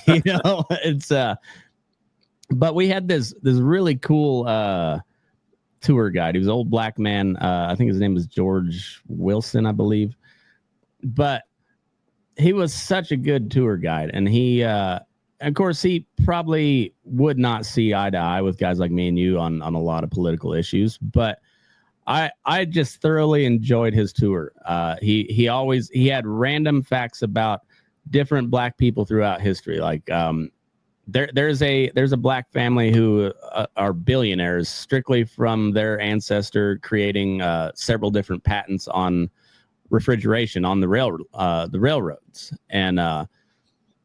You know, it's but we had this really cool tour guide. He was an old black man. I think his name was George Wilson, I believe. But he was such a good tour guide, and he of course he probably would not see eye to eye with guys like me and you on a lot of political issues, but I just thoroughly enjoyed his tour. He had random facts about different black people throughout history. Like there's a black family who are billionaires strictly from their ancestor creating several different patents on refrigeration on the railroads. And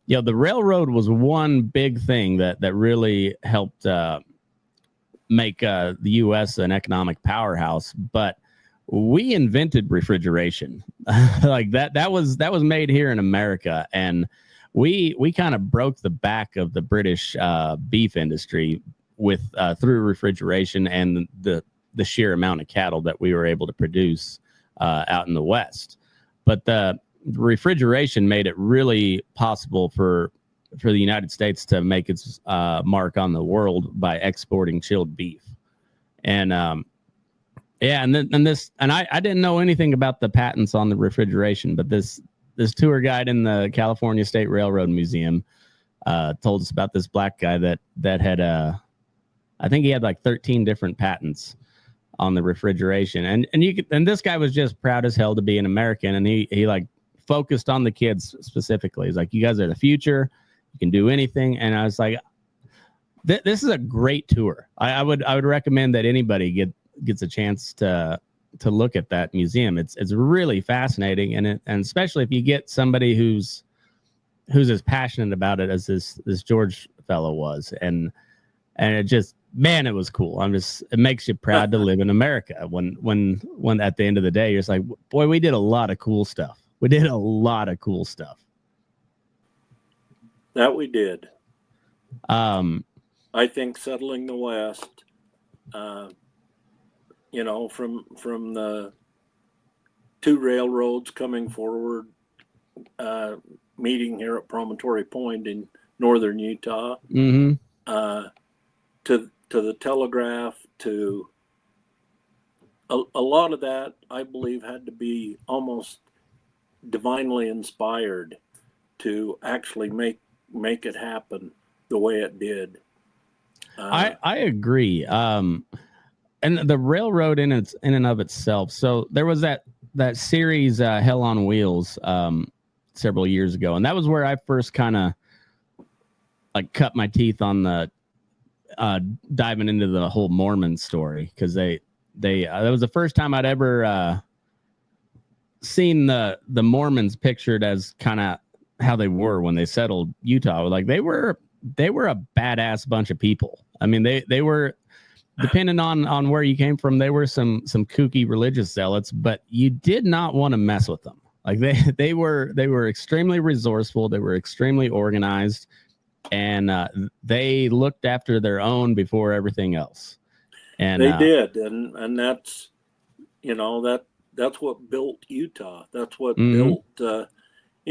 you know, the railroad was one big thing that really helped make the U.S. an economic powerhouse. But we invented refrigeration. Like that was made here in America, and we kind of broke the back of the British beef industry with through refrigeration and the sheer amount of cattle that we were able to produce out in the West. But the refrigeration made it really possible for the United States to make its mark on the world by exporting chilled beef. And yeah, and I didn't know anything about the patents on the refrigeration, but this tour guide in the California State Railroad Museum told us about this black guy that had I think he had like 13 different patents on the refrigeration, and this guy was just proud as hell to be an American, and he like focused on the kids specifically. He's like, you guys are the future, you can do anything. And I was like, this is a great tour. I would recommend that anybody gets a chance to look at that museum. It's really fascinating, and especially if you get somebody who's as passionate about it as this George fellow was, and it just, man, it was cool. It makes you proud to live in America when at the end of the day, you're just like, boy, we did a lot of cool stuff. We did a lot of cool stuff. That we did. I think settling the West, you know, from the two railroads coming forward, meeting here at Promontory Point in northern Utah, to the telegraph, to a lot of that, I believe, had to be almost divinely inspired to actually make it happen the way it did. I agree. And the railroad in and of itself. So there was that series, Hell on Wheels, several years ago, and that was where I first kind of like cut my teeth on the diving into the whole Mormon story, because that was the first time I'd ever seen the Mormons pictured as kind of how they were when they settled Utah. Like they were a badass bunch of people. I mean, they were, depending on where you came from, they were some kooky religious zealots, but you did not want to mess with them. Like they were extremely resourceful. They were extremely organized, and they looked after their own before everything else. And they did, and that's, you know, that's what built Utah. That's what built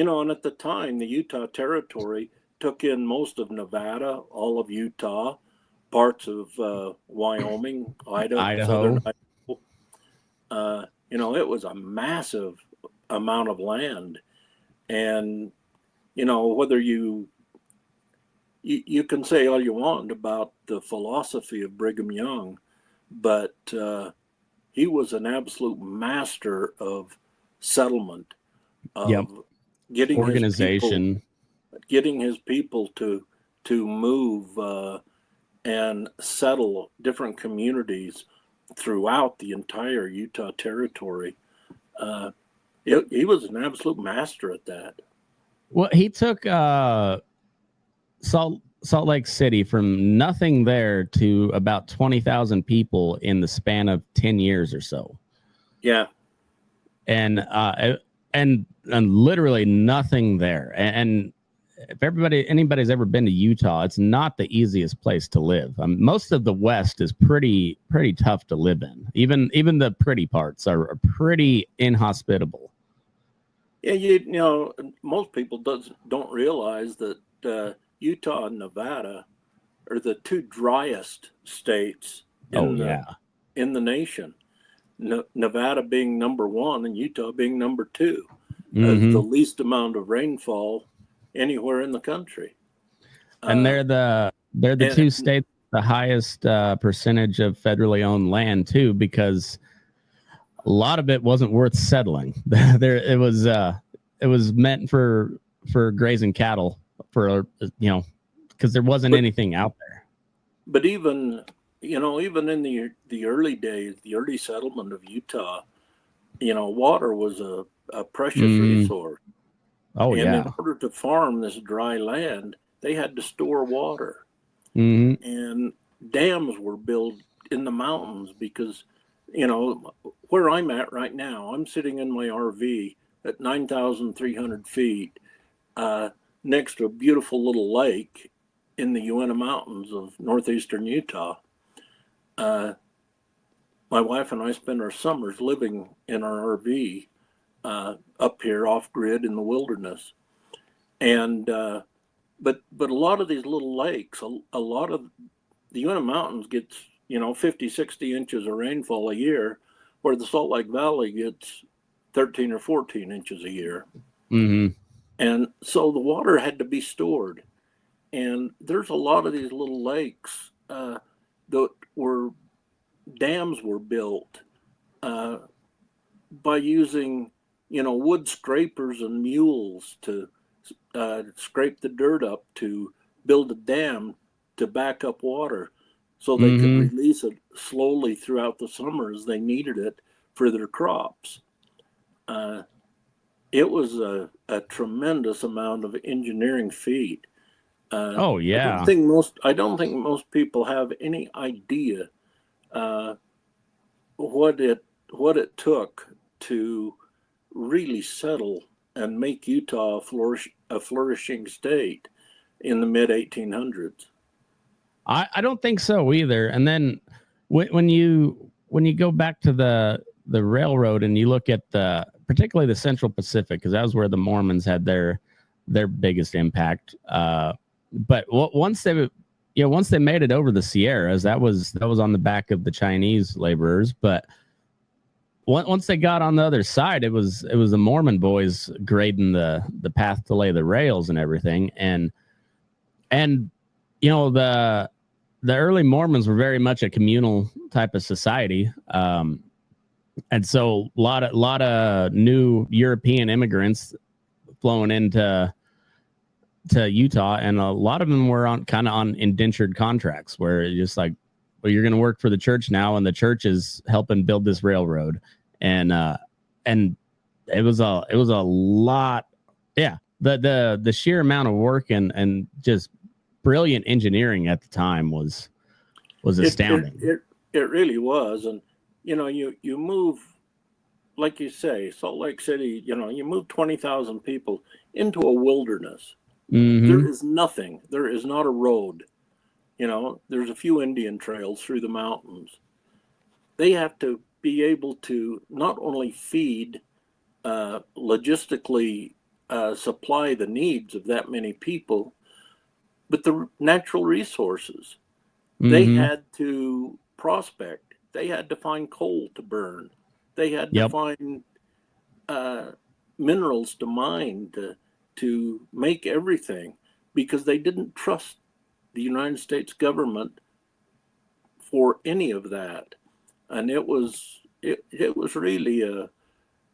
and at the time, the Utah Territory took in most of Nevada, all of Utah, parts of Wyoming, Idaho. southern Idaho. It was a massive amount of land. And, whether you can say all you want about the philosophy of Brigham Young, but he was an absolute master of settlement, of getting organization, getting his people to move and settle different communities throughout the entire Utah Territory. He was an absolute master at that. Well, he took Salt Lake City from nothing there to about 20,000 people in the span of 10 years or so. Yeah. And literally nothing there. And if anybody's ever been to Utah, it's not the easiest place to live. Most of the West is pretty tough to live in. Even the pretty parts are pretty inhospitable. Yeah, most people don't realize that Utah and Nevada are the two driest states in the nation. Nevada being number one and Utah being number two. Mm-hmm. The least amount of rainfall anywhere in the country. And they're the two states with the highest percentage of federally owned land too, because a lot of it wasn't worth settling. It was meant for grazing cattle because there wasn't anything out there. But even in the early days, the early settlement of Utah, water was a precious resource. Oh, and yeah. in order to farm this dry land, they had to store water. Mm-hmm. And dams were built in the mountains because, where I'm at right now, I'm sitting in my RV at 9,300 feet next to a beautiful little lake in the Uinta Mountains of northeastern Utah. My wife and I spend our summers living in our RV up here off grid in the wilderness. And but a lot of these little lakes, a lot of the Uinta Mountains gets 50, 60 inches of rainfall a year, where the Salt Lake Valley gets 13 or 14 inches a year. Mm-hmm. And so the water had to be stored. And there's a lot of these little lakes that were dams were built by using, wood scrapers and mules to scrape the dirt up to build a dam to back up water so they could release it slowly throughout the summer as they needed it for their crops. It was a tremendous amount of engineering feat. Oh yeah. I don't think most people have any idea what it took to really settle and make Utah a flourishing state in the mid 1800s. I don't think so either. And then when you go back to the railroad and you look at particularly the Central Pacific, because that was where the Mormons had their biggest impact. But once they made it over the Sierras, that was on the back of the Chinese laborers. But once they got on the other side, it was the Mormon boys grading the path to lay the rails and everything. And the early Mormons were very much a communal type of society. And so a lot of new European immigrants flowing into Utah, and a lot of them were on indentured contracts where it's just like, well, you're going to work for the church now, and the church is helping build this railroad. And it was a lot. Yeah. The sheer amount of work and just brilliant engineering at the time was astounding. It really was. And, you move, like you say, Salt Lake City, you move 20,000 people into a wilderness. Mm-hmm. There is nothing. There is not a road. There's a few Indian trails through the mountains. They have to be able to not only feed logistically supply the needs of that many people with the natural resources. They had to prospect. They had to find coal to burn. They had to find minerals to mine to make everything, because they didn't trust the United States government for any of that. And it was really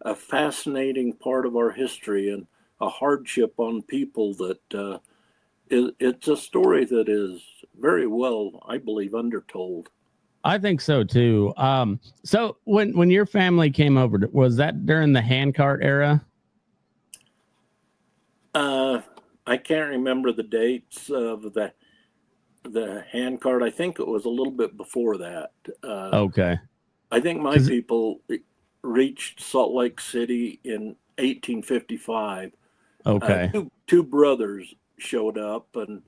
a fascinating part of our history, and a hardship on people that it's a story that is very well, I believe, undertold. I think so too. So when your family came over, was that during the handcart era? I can't remember the dates of the handcart. I think it was a little bit before that. Okay. I think my people reached Salt Lake City in 1855. Okay. Two brothers showed up, and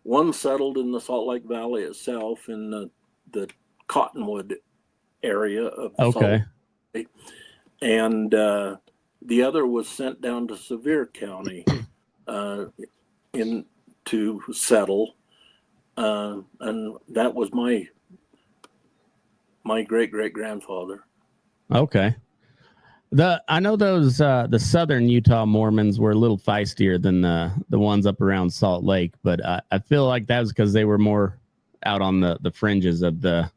one settled in the Salt Lake Valley itself, in the Cottonwood area of Salt Lake, and the other was sent down to Sevier County to settle, and that was my great-great-grandfather. Okay. I know those the southern Utah Mormons were a little feistier than the ones up around Salt Lake, but I feel like that was because they were more out on the fringes of the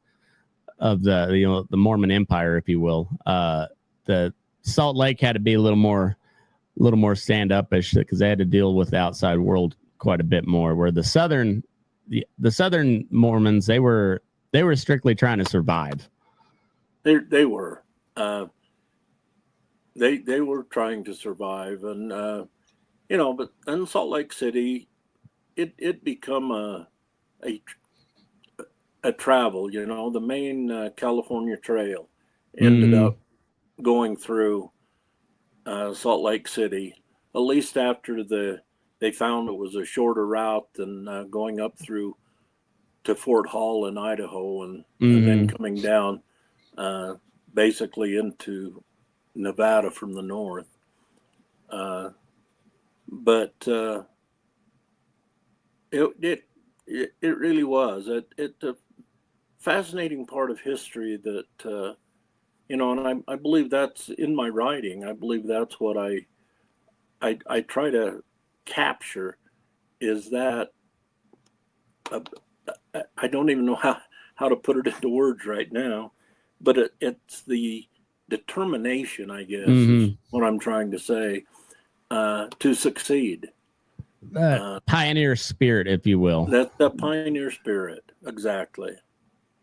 the Mormon Empire, if you will. The Salt Lake had to be a little more stand-up-ish, because they had to deal with the outside world quite a bit more. Where the southern Mormons, they were strictly trying to survive. They were. They were trying to survive, and but in Salt Lake City, it become a travel. The main California Trail ended up going through Salt Lake City, at least after they found it was a shorter route than going up through to Fort Hall in Idaho, and then coming down basically into Nevada from the north. But it really was it's a fascinating part of history that and I believe that's in my writing. I believe that's what I try to capture, is that I don't even know how to put it into words right now, but it's the determination, I guess, is what I'm trying to say, to succeed. Pioneer spirit, if you will. That's the pioneer spirit, exactly.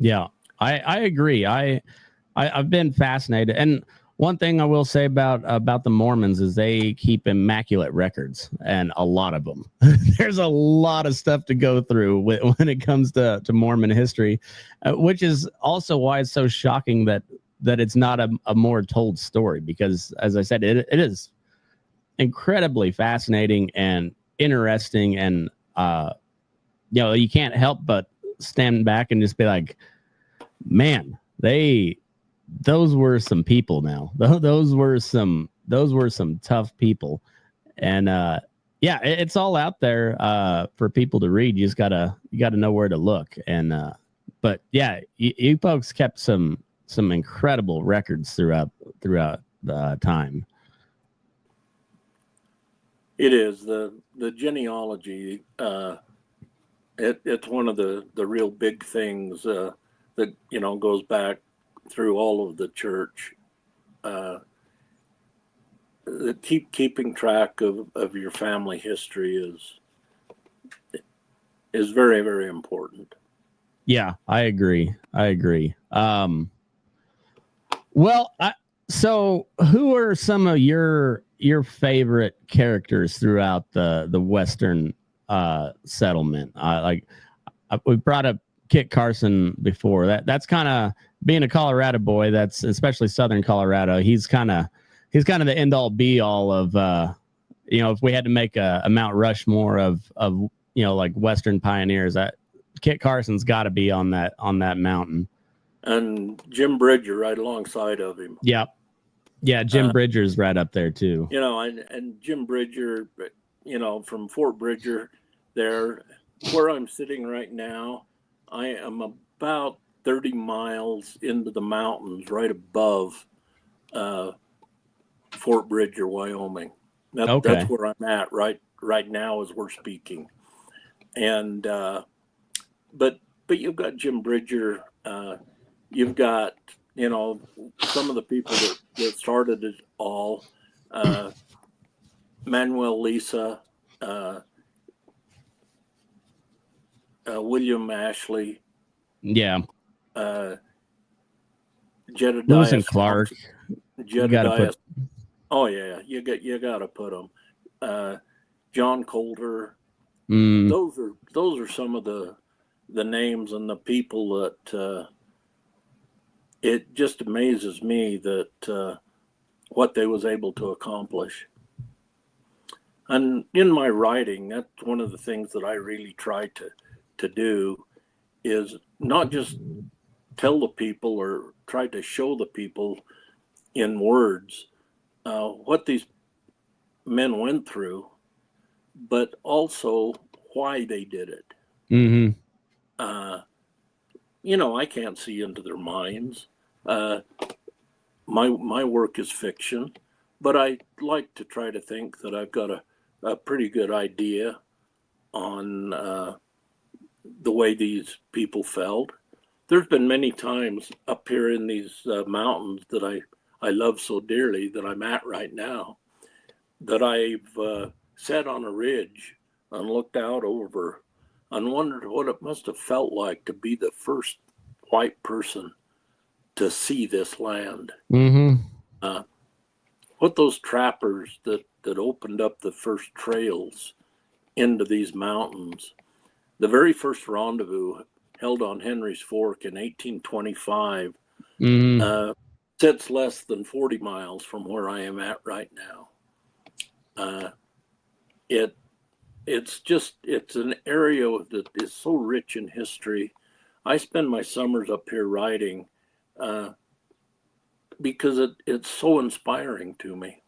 Yeah, I agree. I've been fascinated, and one thing I will say about the Mormons is they keep immaculate records, and a lot of them. There's a lot of stuff to go through when it comes to Mormon history, which is also why it's so shocking that it's not a more told story, because, as I said, it is incredibly fascinating and interesting, and you can't help but stand back and just be like, man, those were some people. Now those were some tough people, and it's all out there for people to read. You gotta know where to look, and but yeah, you folks kept some incredible records throughout the time. It is the genealogy. It's one of the real big things that goes back through all of the church. Keeping track of your family history is very, very important. Yeah, I agree. So who are some of your favorite characters throughout the Western settlement? We brought up Kit Carson before. That's kind of, being a Colorado boy, that's especially Southern Colorado. He's kind of the end all be all of if we had to make a Mount Rushmore of like Western pioneers, Kit Carson's got to be on that mountain. And Jim Bridger right alongside of him. Yep. Yeah, Jim Bridger's right up there too. You know, and Jim Bridger, you know, from Fort Bridger there, where I'm sitting right now, I am about 30 miles into the mountains right above Fort Bridger, Wyoming. That's where I'm at right now as we're speaking. And but you've got Jim Bridger, you've got, you know, some of the people that started it all, Manuel Lisa, William Ashley, Yeah, Jedediah Lewis and Clark. Jedediah. Oh yeah, you got to put them. John Coulter. Those are some of the names and the people that it just amazes me that what they was able to accomplish. And in my writing, that's one of the things that I really try to do is not just tell the people or try to show the people in words what these men went through, but also why they did it. Mm-hmm. You know, I can't see into their minds. My work is fiction, but I like to try to think that I've got a pretty good idea on the way these people felt. There's been many times up here in these mountains that I love so dearly that I'm at right now, that I've sat on a ridge and looked out over and wondered what it must have felt like to be the first white person to see this land. Mm-hmm. What those trappers that opened up the first trails into these mountains, the very first rendezvous held on Henry's Fork in 1825, sits less than 40 miles from where I am at right now. It's an area that is so rich in history. I spend my summers up here writing because it's so inspiring to me.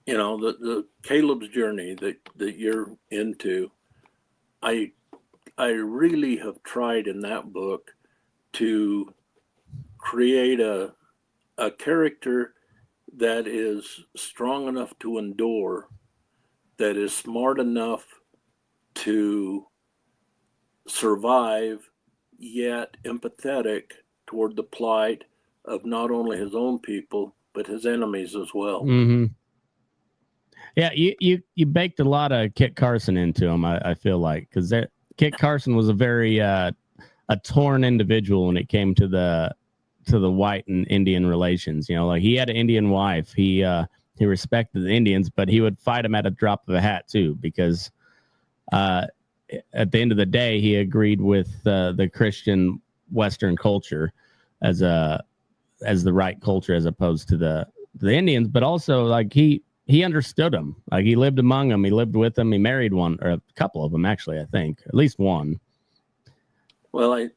You know, the Caleb's journey that you're into, I really have tried in that book to create a character that is strong enough to endure, that is smart enough to survive, yet empathetic toward the plight of not only his own people, but his enemies as well. Mm-hmm. Yeah, you baked a lot of Kit Carson into him, I feel like, because Kit Carson was a very a torn individual when it came to the white and Indian relations. You know, like he had an Indian wife. He respected the Indians, but he would fight them at a drop of a hat too, because at the end of the day, he agreed with the Christian Western culture as the right culture as opposed to the Indians. But also, like he understood them. Like he lived among them. He lived with them. He married one or a couple of them, actually. I think at least one. Well,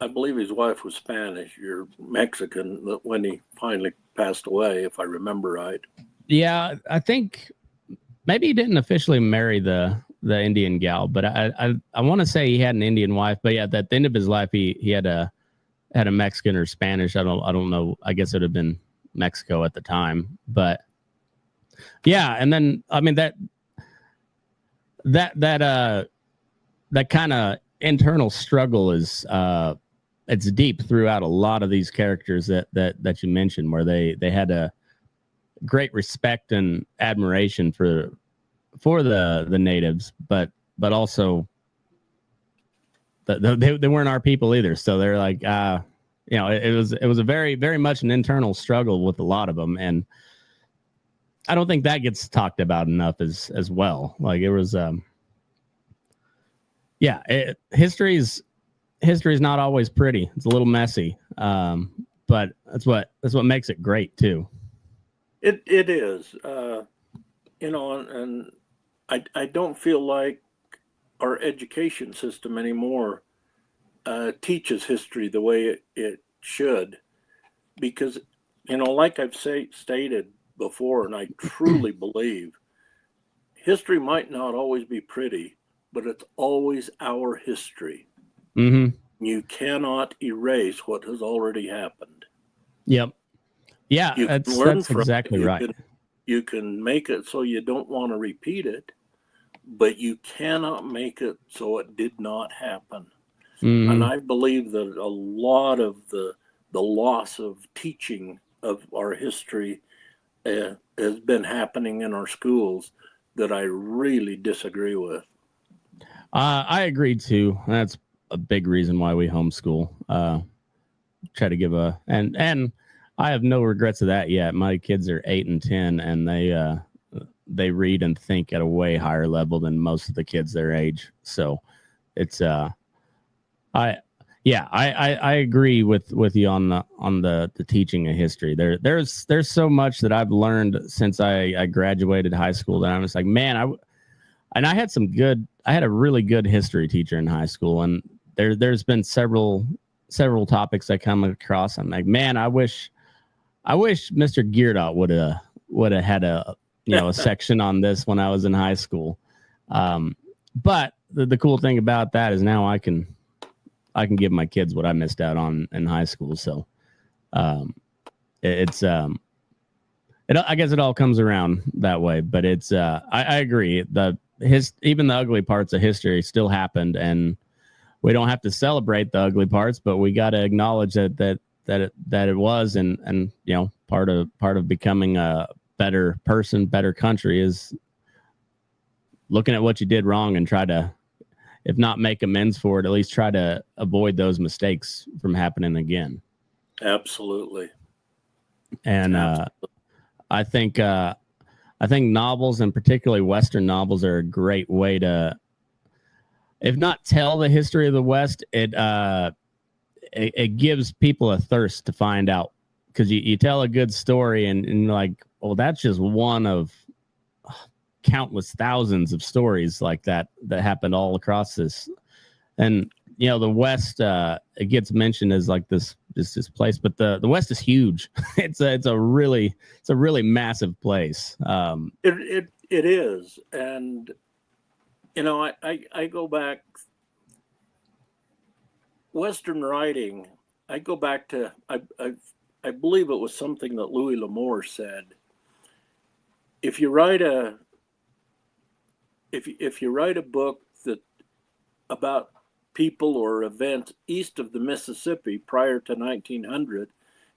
I believe his wife was Spanish. You're Mexican when he finally passed away, if I remember right. Yeah, I think maybe he didn't officially marry the Indian gal, but I want to say he had an Indian wife. But yeah, at the end of his life, he had a Mexican or Spanish. I don't know. I guess it would have been Mexico at the time. But yeah, and then I mean that kind of internal struggle is it's deep throughout a lot of these characters that you mentioned, where they had a great respect and admiration for the natives, but also they weren't our people either. So they're like, you know, it was a very, very much an internal struggle with a lot of them, and I don't think that gets talked about enough as well. Like it was, history is not always pretty. It's a little messy, but that's what makes it great too. It is, you know, and I don't feel like our education system anymore teaches history the way it should, because, like I've stated before, and I truly believe, history might not always be pretty, but it's always our history. Mm-hmm. You cannot erase what has already happened. Yep. Yeah, that's exactly right. You can make it so you don't want to repeat it, but you cannot make it so it did not happen. Mm-hmm. And I believe that a lot of the loss of teaching of our history has been happening in our schools that I really disagree with. I agree too. That's a big reason why we homeschool. Try to give and I have no regrets of that yet. My kids are 8 and 10, and they read and think at a way higher level than most of the kids their age. So it's I agree with you on the teaching of history. There's so much that I've learned since I graduated high school that I'm just like, man, I had a really good history teacher in high school, and there's been several topics I come across. I'm like, man, I wish Mr. Geardot would have had a section on this when I was in high school. But the cool thing about that is now I can give my kids what I missed out on in high school. So I guess it all comes around that way. But it's I agree. Even the ugly parts of history still happened, and we don't have to celebrate the ugly parts, but we got to acknowledge that it was, and part of becoming a better person, better country is looking at what you did wrong and try to, if not make amends for it, at least try to avoid those mistakes from happening again. Absolutely. And I think novels, and particularly Western novels, are a great way to, if not tell the history of the West, it gives people a thirst to find out, because you tell a good story and you're like, well, that's just one of countless thousands of stories like that happened all across this. And the West, it gets mentioned as like this place, but the West is huge. It's a really massive place. It is, and I go back, Western writing. I go back to I believe it was something that Louis L'Amour said. If you write a book that about people or events east of the Mississippi prior to 1900,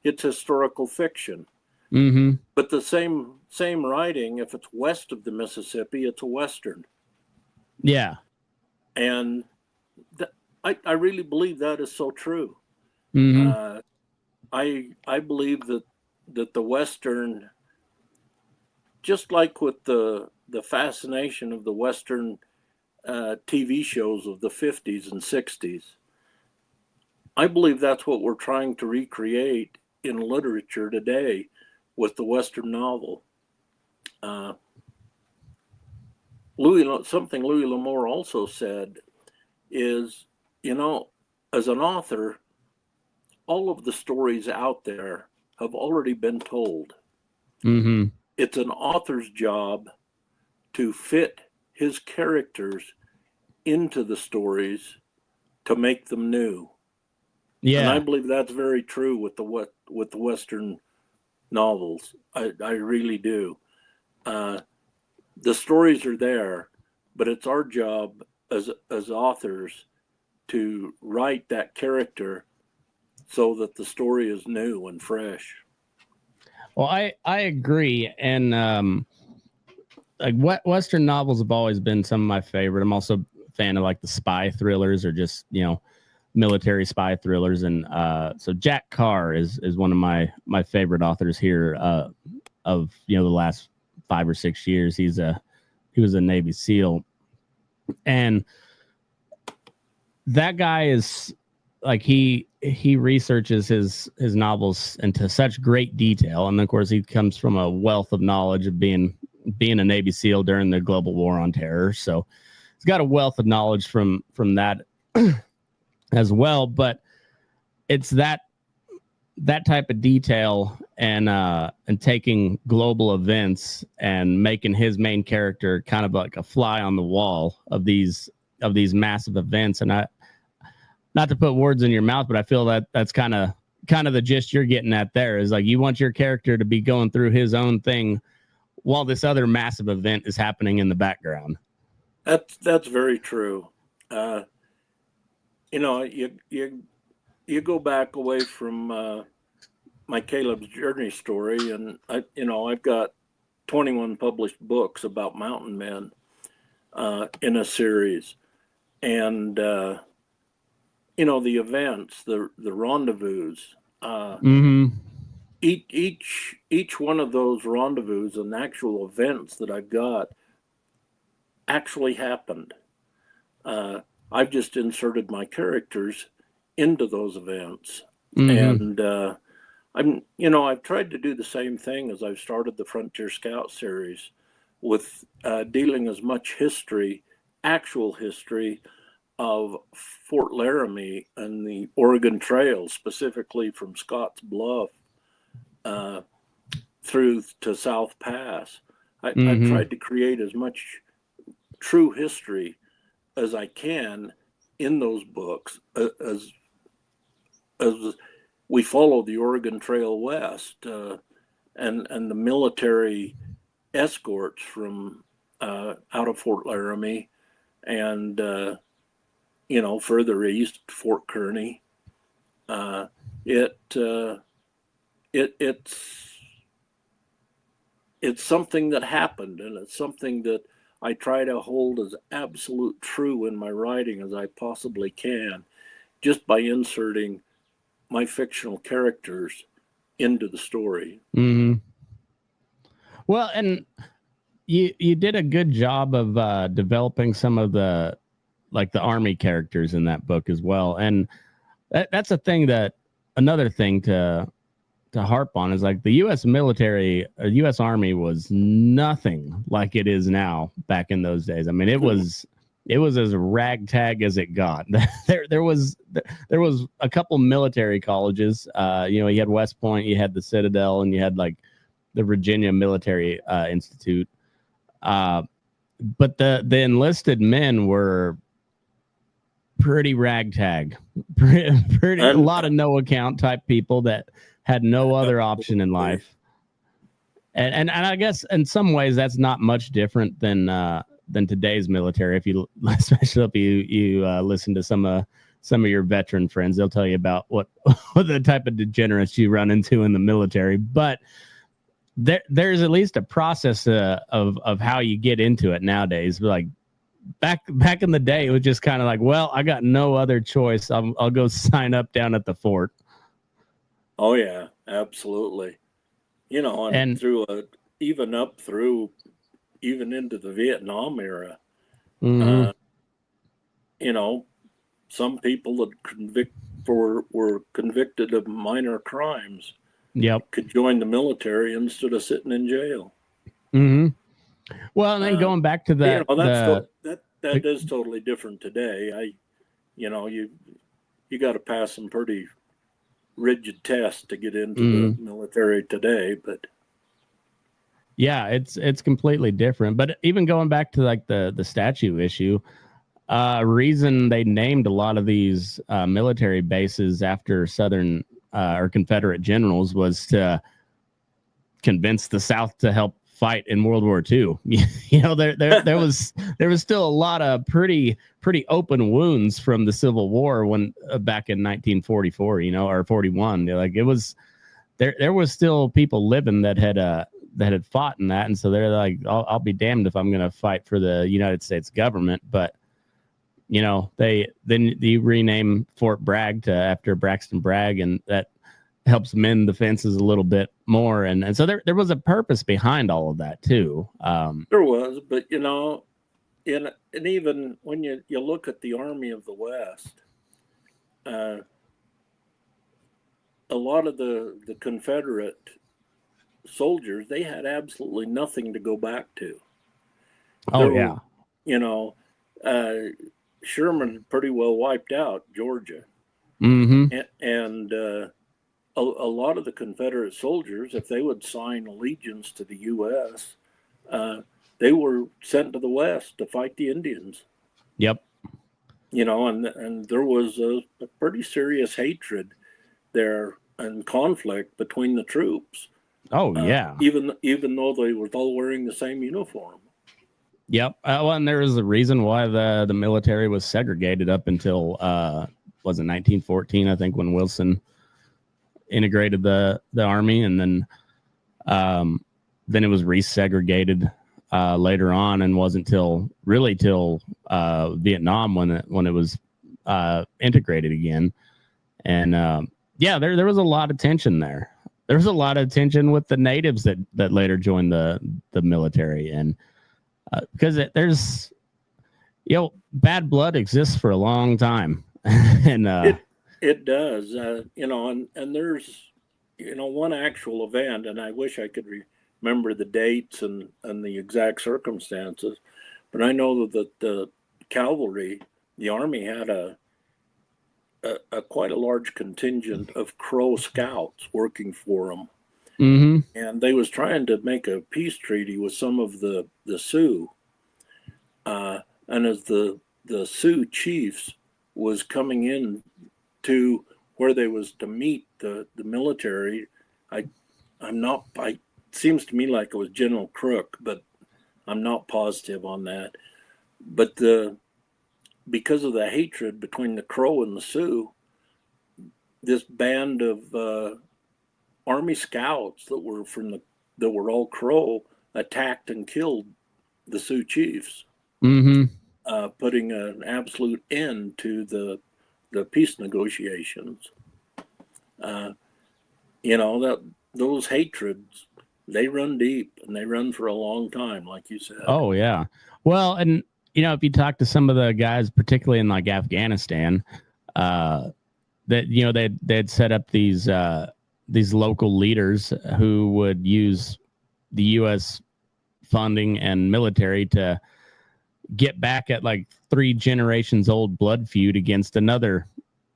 it's historical fiction. Mm-hmm. But the same writing, if it's west of the Mississippi, it's a Western. Yeah. And I really believe that is so true. Mm-hmm. I believe that the Western, just like with the fascination of the Western TV shows of the 50s and 60s, I believe that's what we're trying to recreate in literature today with the Western novel. Something Louis L'Amour also said is, as an author, all of the stories out there have already been told. Mm-hmm. It's an author's job to fit his characters into the stories to make them new. Yeah. And I believe that's very true with the Western novels. I really do. The stories are there, but it's our job as authors to write that character so that the story is new and fresh. Well, I agree. And like Western novels have always been some of my favorite. I'm also a fan of like the spy thrillers, or just, military spy thrillers. And so Jack Carr is one of my favorite authors here of the last 5 or 6 years. He was a Navy SEAL, and that guy is like, he researches his novels into such great detail. And of course he comes from a wealth of knowledge of being a Navy SEAL during the global war on terror. So he's got a wealth of knowledge from that. as well. But it's that type of detail and taking global events and making his main character kind of like a fly on the wall of these massive events. And I, not to put words in your mouth, but I feel that that's kind of the gist you're getting at there, is like you want your character to be going through his own thing while this other massive event is happening in the background. That's very true. You know, you go back away from my Caleb's Journey story, and I've got 21 published books about mountain men in a series, and you know, the events, the rendezvous. Each one of those rendezvous and actual events that I've got actually happened. I've just inserted my characters into those events, and I've tried to do the same thing as I've started the Frontier Scout series with dealing as much history, actual history of Fort Laramie and the Oregon Trail, specifically from Scotts Bluff through to South Pass. I've tried to create as much true history as I can in those books as we follow the Oregon Trail west and the military escorts from out of Fort Laramie and further east, Fort Kearney. It's something that happened, and it's something that I try to hold as absolute true in my writing as I possibly can, just by inserting my fictional characters into the story. Well, and you did a good job of developing some of the Army characters in that book as well. And that's another thing to harp on is like the U.S. military or U.S. Army was nothing like it is now back in those days. I mean, it was as ragtag as it got. There was a couple military colleges. You had West Point, you had the Citadel, and you had like the Virginia Military Institute. But the enlisted men were pretty ragtag, pretty a lot of no account type people that had no other option in life. And I guess in some ways that's not much different than today's military. Especially if you listen to some of your veteran friends, they'll tell you about what the type of degenerates you run into in the military. But there's at least a process of how you get into it nowadays. Like back in the day, it was just kind of like, well, I got no other choice. I'll go sign up down at the fort. Oh yeah, absolutely. And through even into the Vietnam era. Some people that were convicted of minor crimes. Yep. Could join the military instead of sitting in jail. Well, and then going back to that, that is totally different today. You got to pass some pretty rigid tests to get into the military today, but yeah, it's completely different. But even going back to like the statue issue, reason they named a lot of these military bases after Southern or Confederate generals was to convince the South to help fight in World War II. There was still a lot of pretty open wounds from the Civil War when back in 1944, or 41. Like it was there was still people living that had fought in that, and so they're like, I'll be damned if I'm going to fight for the United States government. But they rename Fort Bragg after Braxton Bragg, and that helps mend the fences a little bit more. And so there was a purpose behind all of that too. There was, but and even when you look at the Army of the West, a lot of the Confederate soldiers, they had absolutely nothing to go back to. Sherman pretty well wiped out Georgia. Mm-hmm. And a lot of the Confederate soldiers, if they would sign allegiance to the U.S., they were sent to the West to fight the Indians. Yep. And there was a pretty serious hatred there and conflict between the troops. Oh, yeah. Even though they were all wearing the same uniform. Yep. Well, and there was a reason why the military was segregated up until, was it 1914, I think, when Wilson integrated the army, and then it was resegregated later on, and wasn't till Vietnam when it was integrated again. And there was a lot of tension there. There was a lot of tension with the natives that later joined the military, and because there's bad blood exists for a long time. And it does, and there's one actual event, and I wish I could remember the dates and the exact circumstances, but I know that the cavalry, the army, had a quite a large contingent of Crow scouts working for them. Mm-hmm. And they was trying to make a peace treaty with some of the Sioux, and as the Sioux chiefs was coming in to where they was to meet the military, it seems to me like it was General Crook, but I'm not positive on that. But because of the hatred between the Crow and the Sioux, this band of Army scouts that were all Crow attacked and killed the Sioux chiefs, mm-hmm. Putting an absolute end to the peace negotiations. Those hatreds, they run deep, and they run for a long time, like you said. Oh yeah. Well, and if you talk to some of the guys, particularly in like Afghanistan, that they'd set up these local leaders who would use the U.S. funding and military to get back at like 3 generations old blood feud against another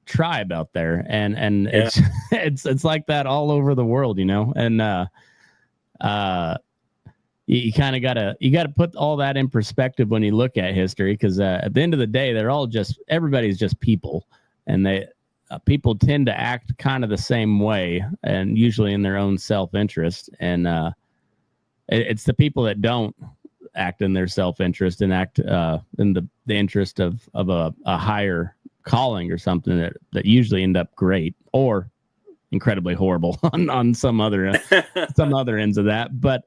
tribe out there, and Yeah. it's like that all over the world, and you kind of gotta put all that in perspective when you look at history, because at the end of the day, everybody's just people, and people tend to act kind of the same way, and usually in their own self-interest, and it's the people that don't act in their self-interest and act in the interest of a higher calling or something that usually end up great or incredibly horrible on some other ends of that. But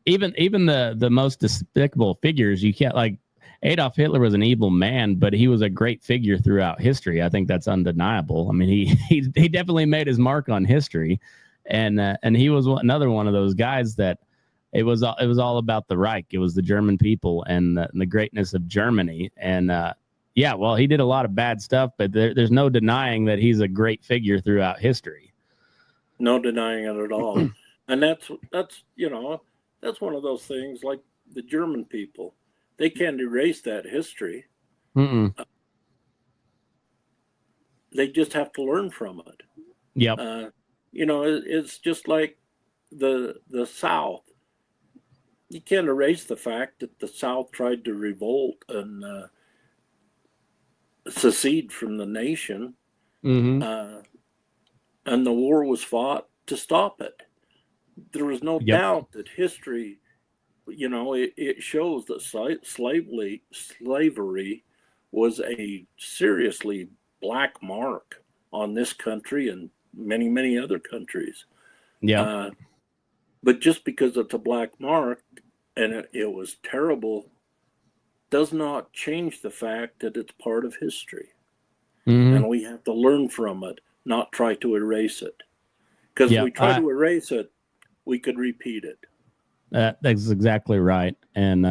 even the most despicable figures, you can't, like, Adolf Hitler was an evil man, but he was a great figure throughout history. I think that's undeniable. I mean, he definitely made his mark on history, and he was another one of those guys that it was all about the Reich. It was the German people and the greatness of Germany. And well, he did a lot of bad stuff, but there's no denying that he's a great figure throughout history. No denying it at all. And that's one of those things, like the German people. They can't erase that history. They just have to learn from it. Yep. It's just like the South. You can't erase the fact that the South tried to revolt and secede from the nation, Mm-hmm. and the war was fought to stop it. There was no doubt that history, it shows that slavery was a seriously black mark on this country and many, many other countries. Yeah. But just because it's a black mark and it was terrible does not change the fact that it's part of history. Mm-hmm. And we have to learn from it, not try to erase it. Because if we try to erase it, we could repeat it. That's exactly right. And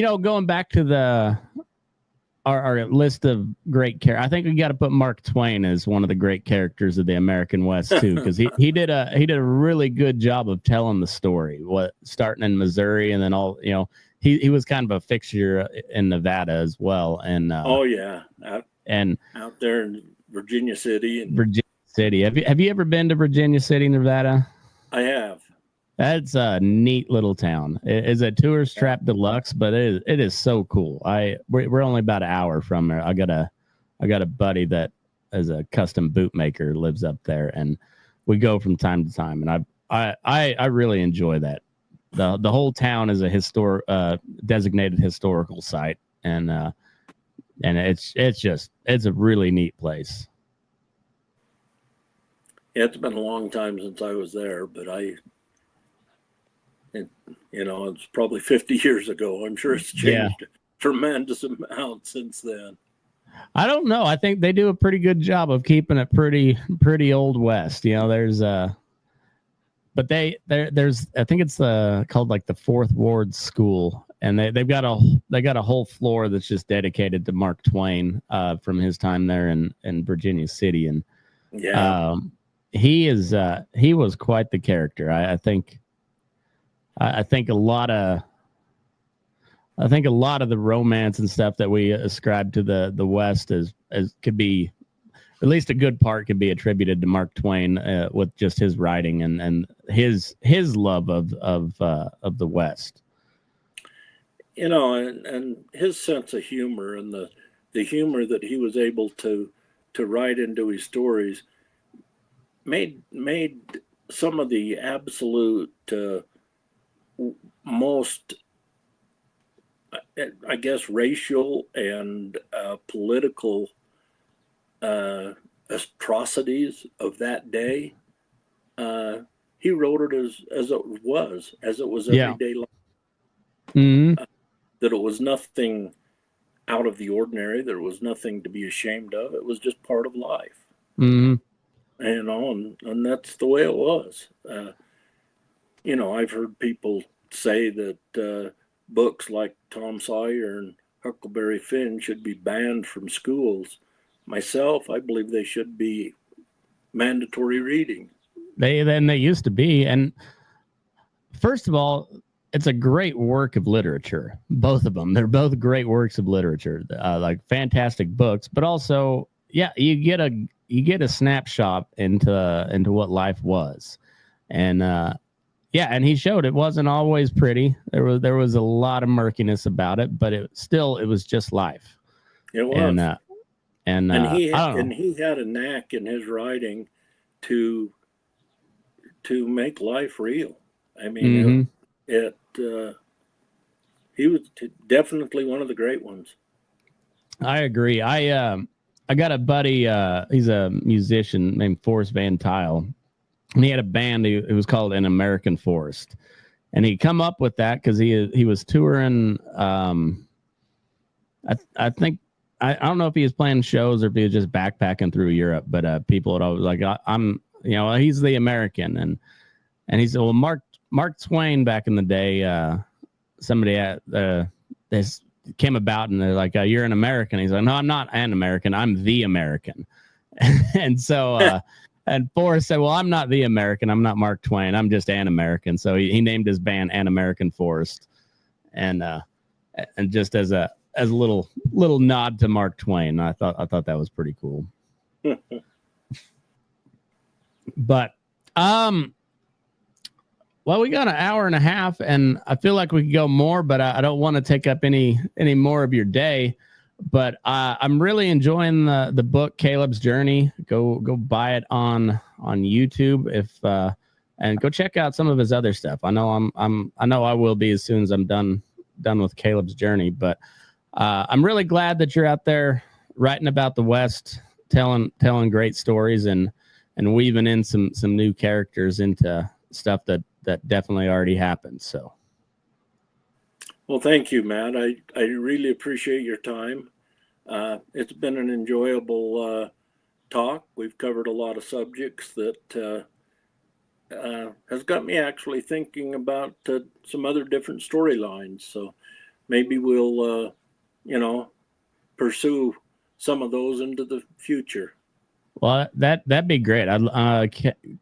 going back to our list of great characters, I think we got to put Mark Twain as one of the great characters of the American West too, because he did a really good job of telling the story. Starting in Missouri and then all he was kind of a fixture in Nevada as well. And oh yeah, and out there in Virginia City. Virginia City. Have you ever been to Virginia City, Nevada? I have. That's a neat little town. It is a tourist trap deluxe, but it is so cool. We're only about an hour from there. I got a buddy that is a custom boot maker, lives up there, and we go from time to time. And I really enjoy that. The whole town is a designated historical site, and it's a really neat place. Yeah, it's been a long time since I was there, but it's probably 50 years ago. I'm sure it's changed a tremendous amount since then. I don't know. I think they do a pretty good job of keeping it pretty old west. There's but there's I think it's called like the Fourth Ward School, and they got a whole floor that's just dedicated to Mark Twain from his time there in Virginia City, and he was quite the character. I think a lot of the romance and stuff that we ascribe to the West as could be, at least a good part could be attributed to Mark Twain with just his writing and his love of the West. And his sense of humor and the humor that he was able to write into his stories made some of the absolute most, I guess, racial and political atrocities of that day. He wrote it as it was everyday life. Mm-hmm. That it was nothing out of the ordinary. There was nothing to be ashamed of. It was just part of life. Mm-hmm. And that's the way it was. I've heard people say that books like Tom Sawyer and Huckleberry Finn should be banned from schools. Myself, I believe they should be mandatory reading. They used to be. And first of all, it's a great work of literature. Both of them. They're both great works of literature, like fantastic books, but also, you get a snapshot into what life was. And and he showed it wasn't always pretty. There was a lot of murkiness about it, but it was just life. It was. And he had a knack in his writing to make life real. I mean, he was definitely one of the great ones. I agree. I got a buddy. He's a musician named Forrest Van Tile, and he had a band. It was called An American Forest, and he come up with that because he was touring. I think. I don't know if he was playing shows or if he was just backpacking through Europe, but people would always like, I'm, he's the American. And he said, well, Mark Twain back in the day, somebody this came about and they're like, you're an American. He's like, no, I'm not an American. I'm the American. And so, and Forrest said, well, I'm not the American. I'm not Mark Twain. I'm just an American. So he named his band An American Forest. And just as a little nod to Mark Twain. I thought that was pretty cool. But we got an hour and a half, and I feel like we could go more, but I don't want to take up any more of your day. But I'm really enjoying the book Caleb's Journey. Go buy it on YouTube and go check out some of his other stuff. I know I will be as soon as I'm done with Caleb's Journey, but I'm really glad that you're out there writing about the West, telling great stories and weaving in some new characters into stuff that definitely already happened. So, well, thank you, Matt. I really appreciate your time. It's been an enjoyable talk. We've covered a lot of subjects that has got me actually thinking about some other different storylines. So maybe we'll pursue some of those into the future. Well, that'd be great. I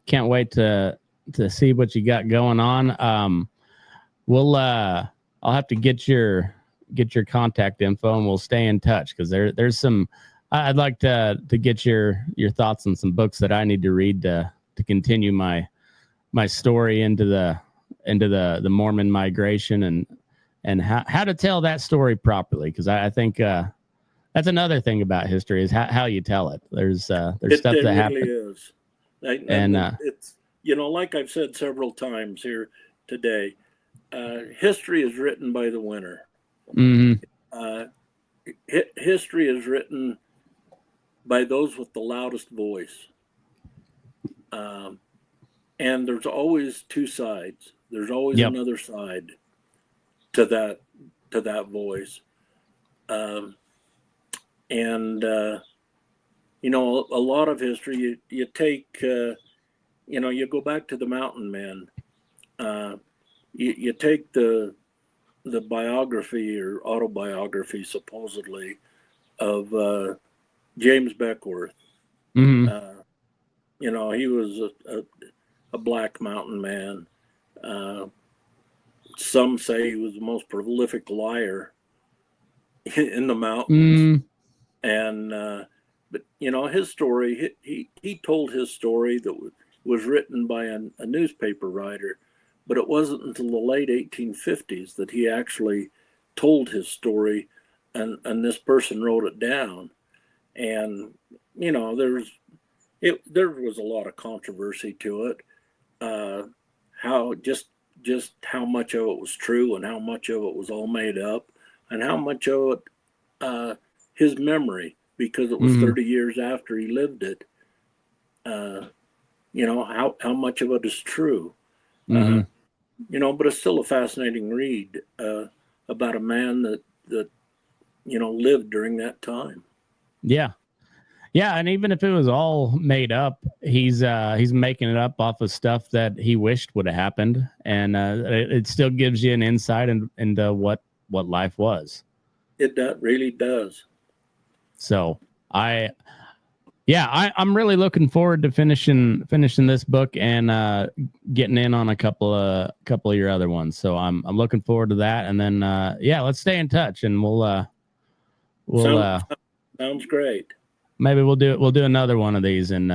can't wait to see what you got going on. We'll I'll have to get your contact info, and we'll stay in touch, because there's some. I'd like to get your thoughts on some books that I need to read to continue my story into the Mormon migration, and how to tell that story properly, because I think that's another thing about history, is how you tell it. There's stuff that really happens. Is. And it's, like I've said several times here today, history is written by the winner. Mm-hmm. History is written by those with the loudest voice. And there's always two sides. There's always another side to that voice. A lot of history, you take, you go back to the mountain men. You take the biography or autobiography, supposedly, of James Beckworth. Mm-hmm. He was a black mountain man. Some say he was the most prolific liar in the mountains. And but his story, he told his story that was written by a newspaper writer, but it wasn't until the late 1850s that he actually told his story, and this person wrote it down. And there was a lot of controversy to it, how how much of it was true and how much of it was all made up, and how much of it his memory, because it was 30 years after he lived it. How much of it is true. But it's still a fascinating read about a man that lived during that time. Yeah. Yeah, and even if it was all made up, he's making it up off of stuff that he wished would have happened, and it still gives you an insight into what life was. It really does. So I'm really looking forward to finishing this book and getting in on a couple of your other ones. So I'm looking forward to that, and then let's stay in touch, and we'll sounds great. Maybe we'll do another one of these and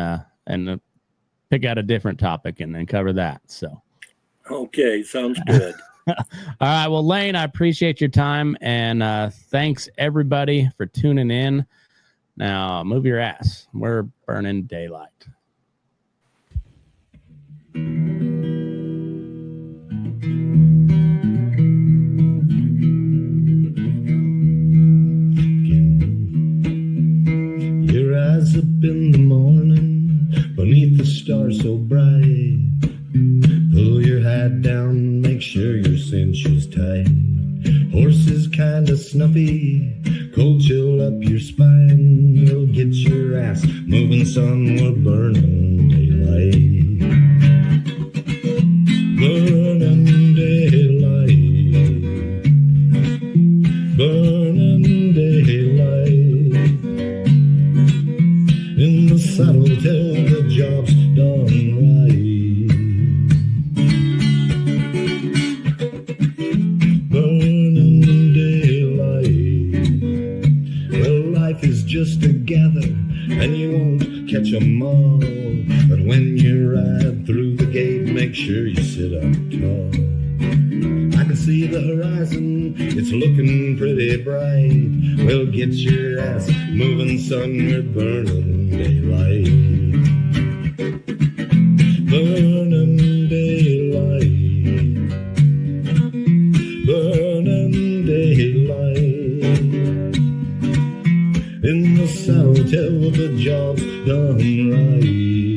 pick out a different topic and then cover that. So, okay, sounds good. All right. Well, Lane, I appreciate your time, and thanks everybody for tuning in. Now, move your ass. We're burning daylight. Your eyes up in the morning, beneath the stars so bright. Pull your hat down, make sure your cinch is tight. Horses kinda snuffy, cold chill up your spine. We'll get your ass moving, son, we're burning daylight. Burning daylight. Burning daylight. In the saddle till the job's done right. Burning daylight. Well, life is just a gather, and you won't catch 'em all. But when you ride through the gate, make sure you sit up tall. I can see the horizon, it's looking pretty bright. Well, get your ass moving, son, we're burning daylight. Burning daylight. Burning daylight. In the saddle till the job's done right.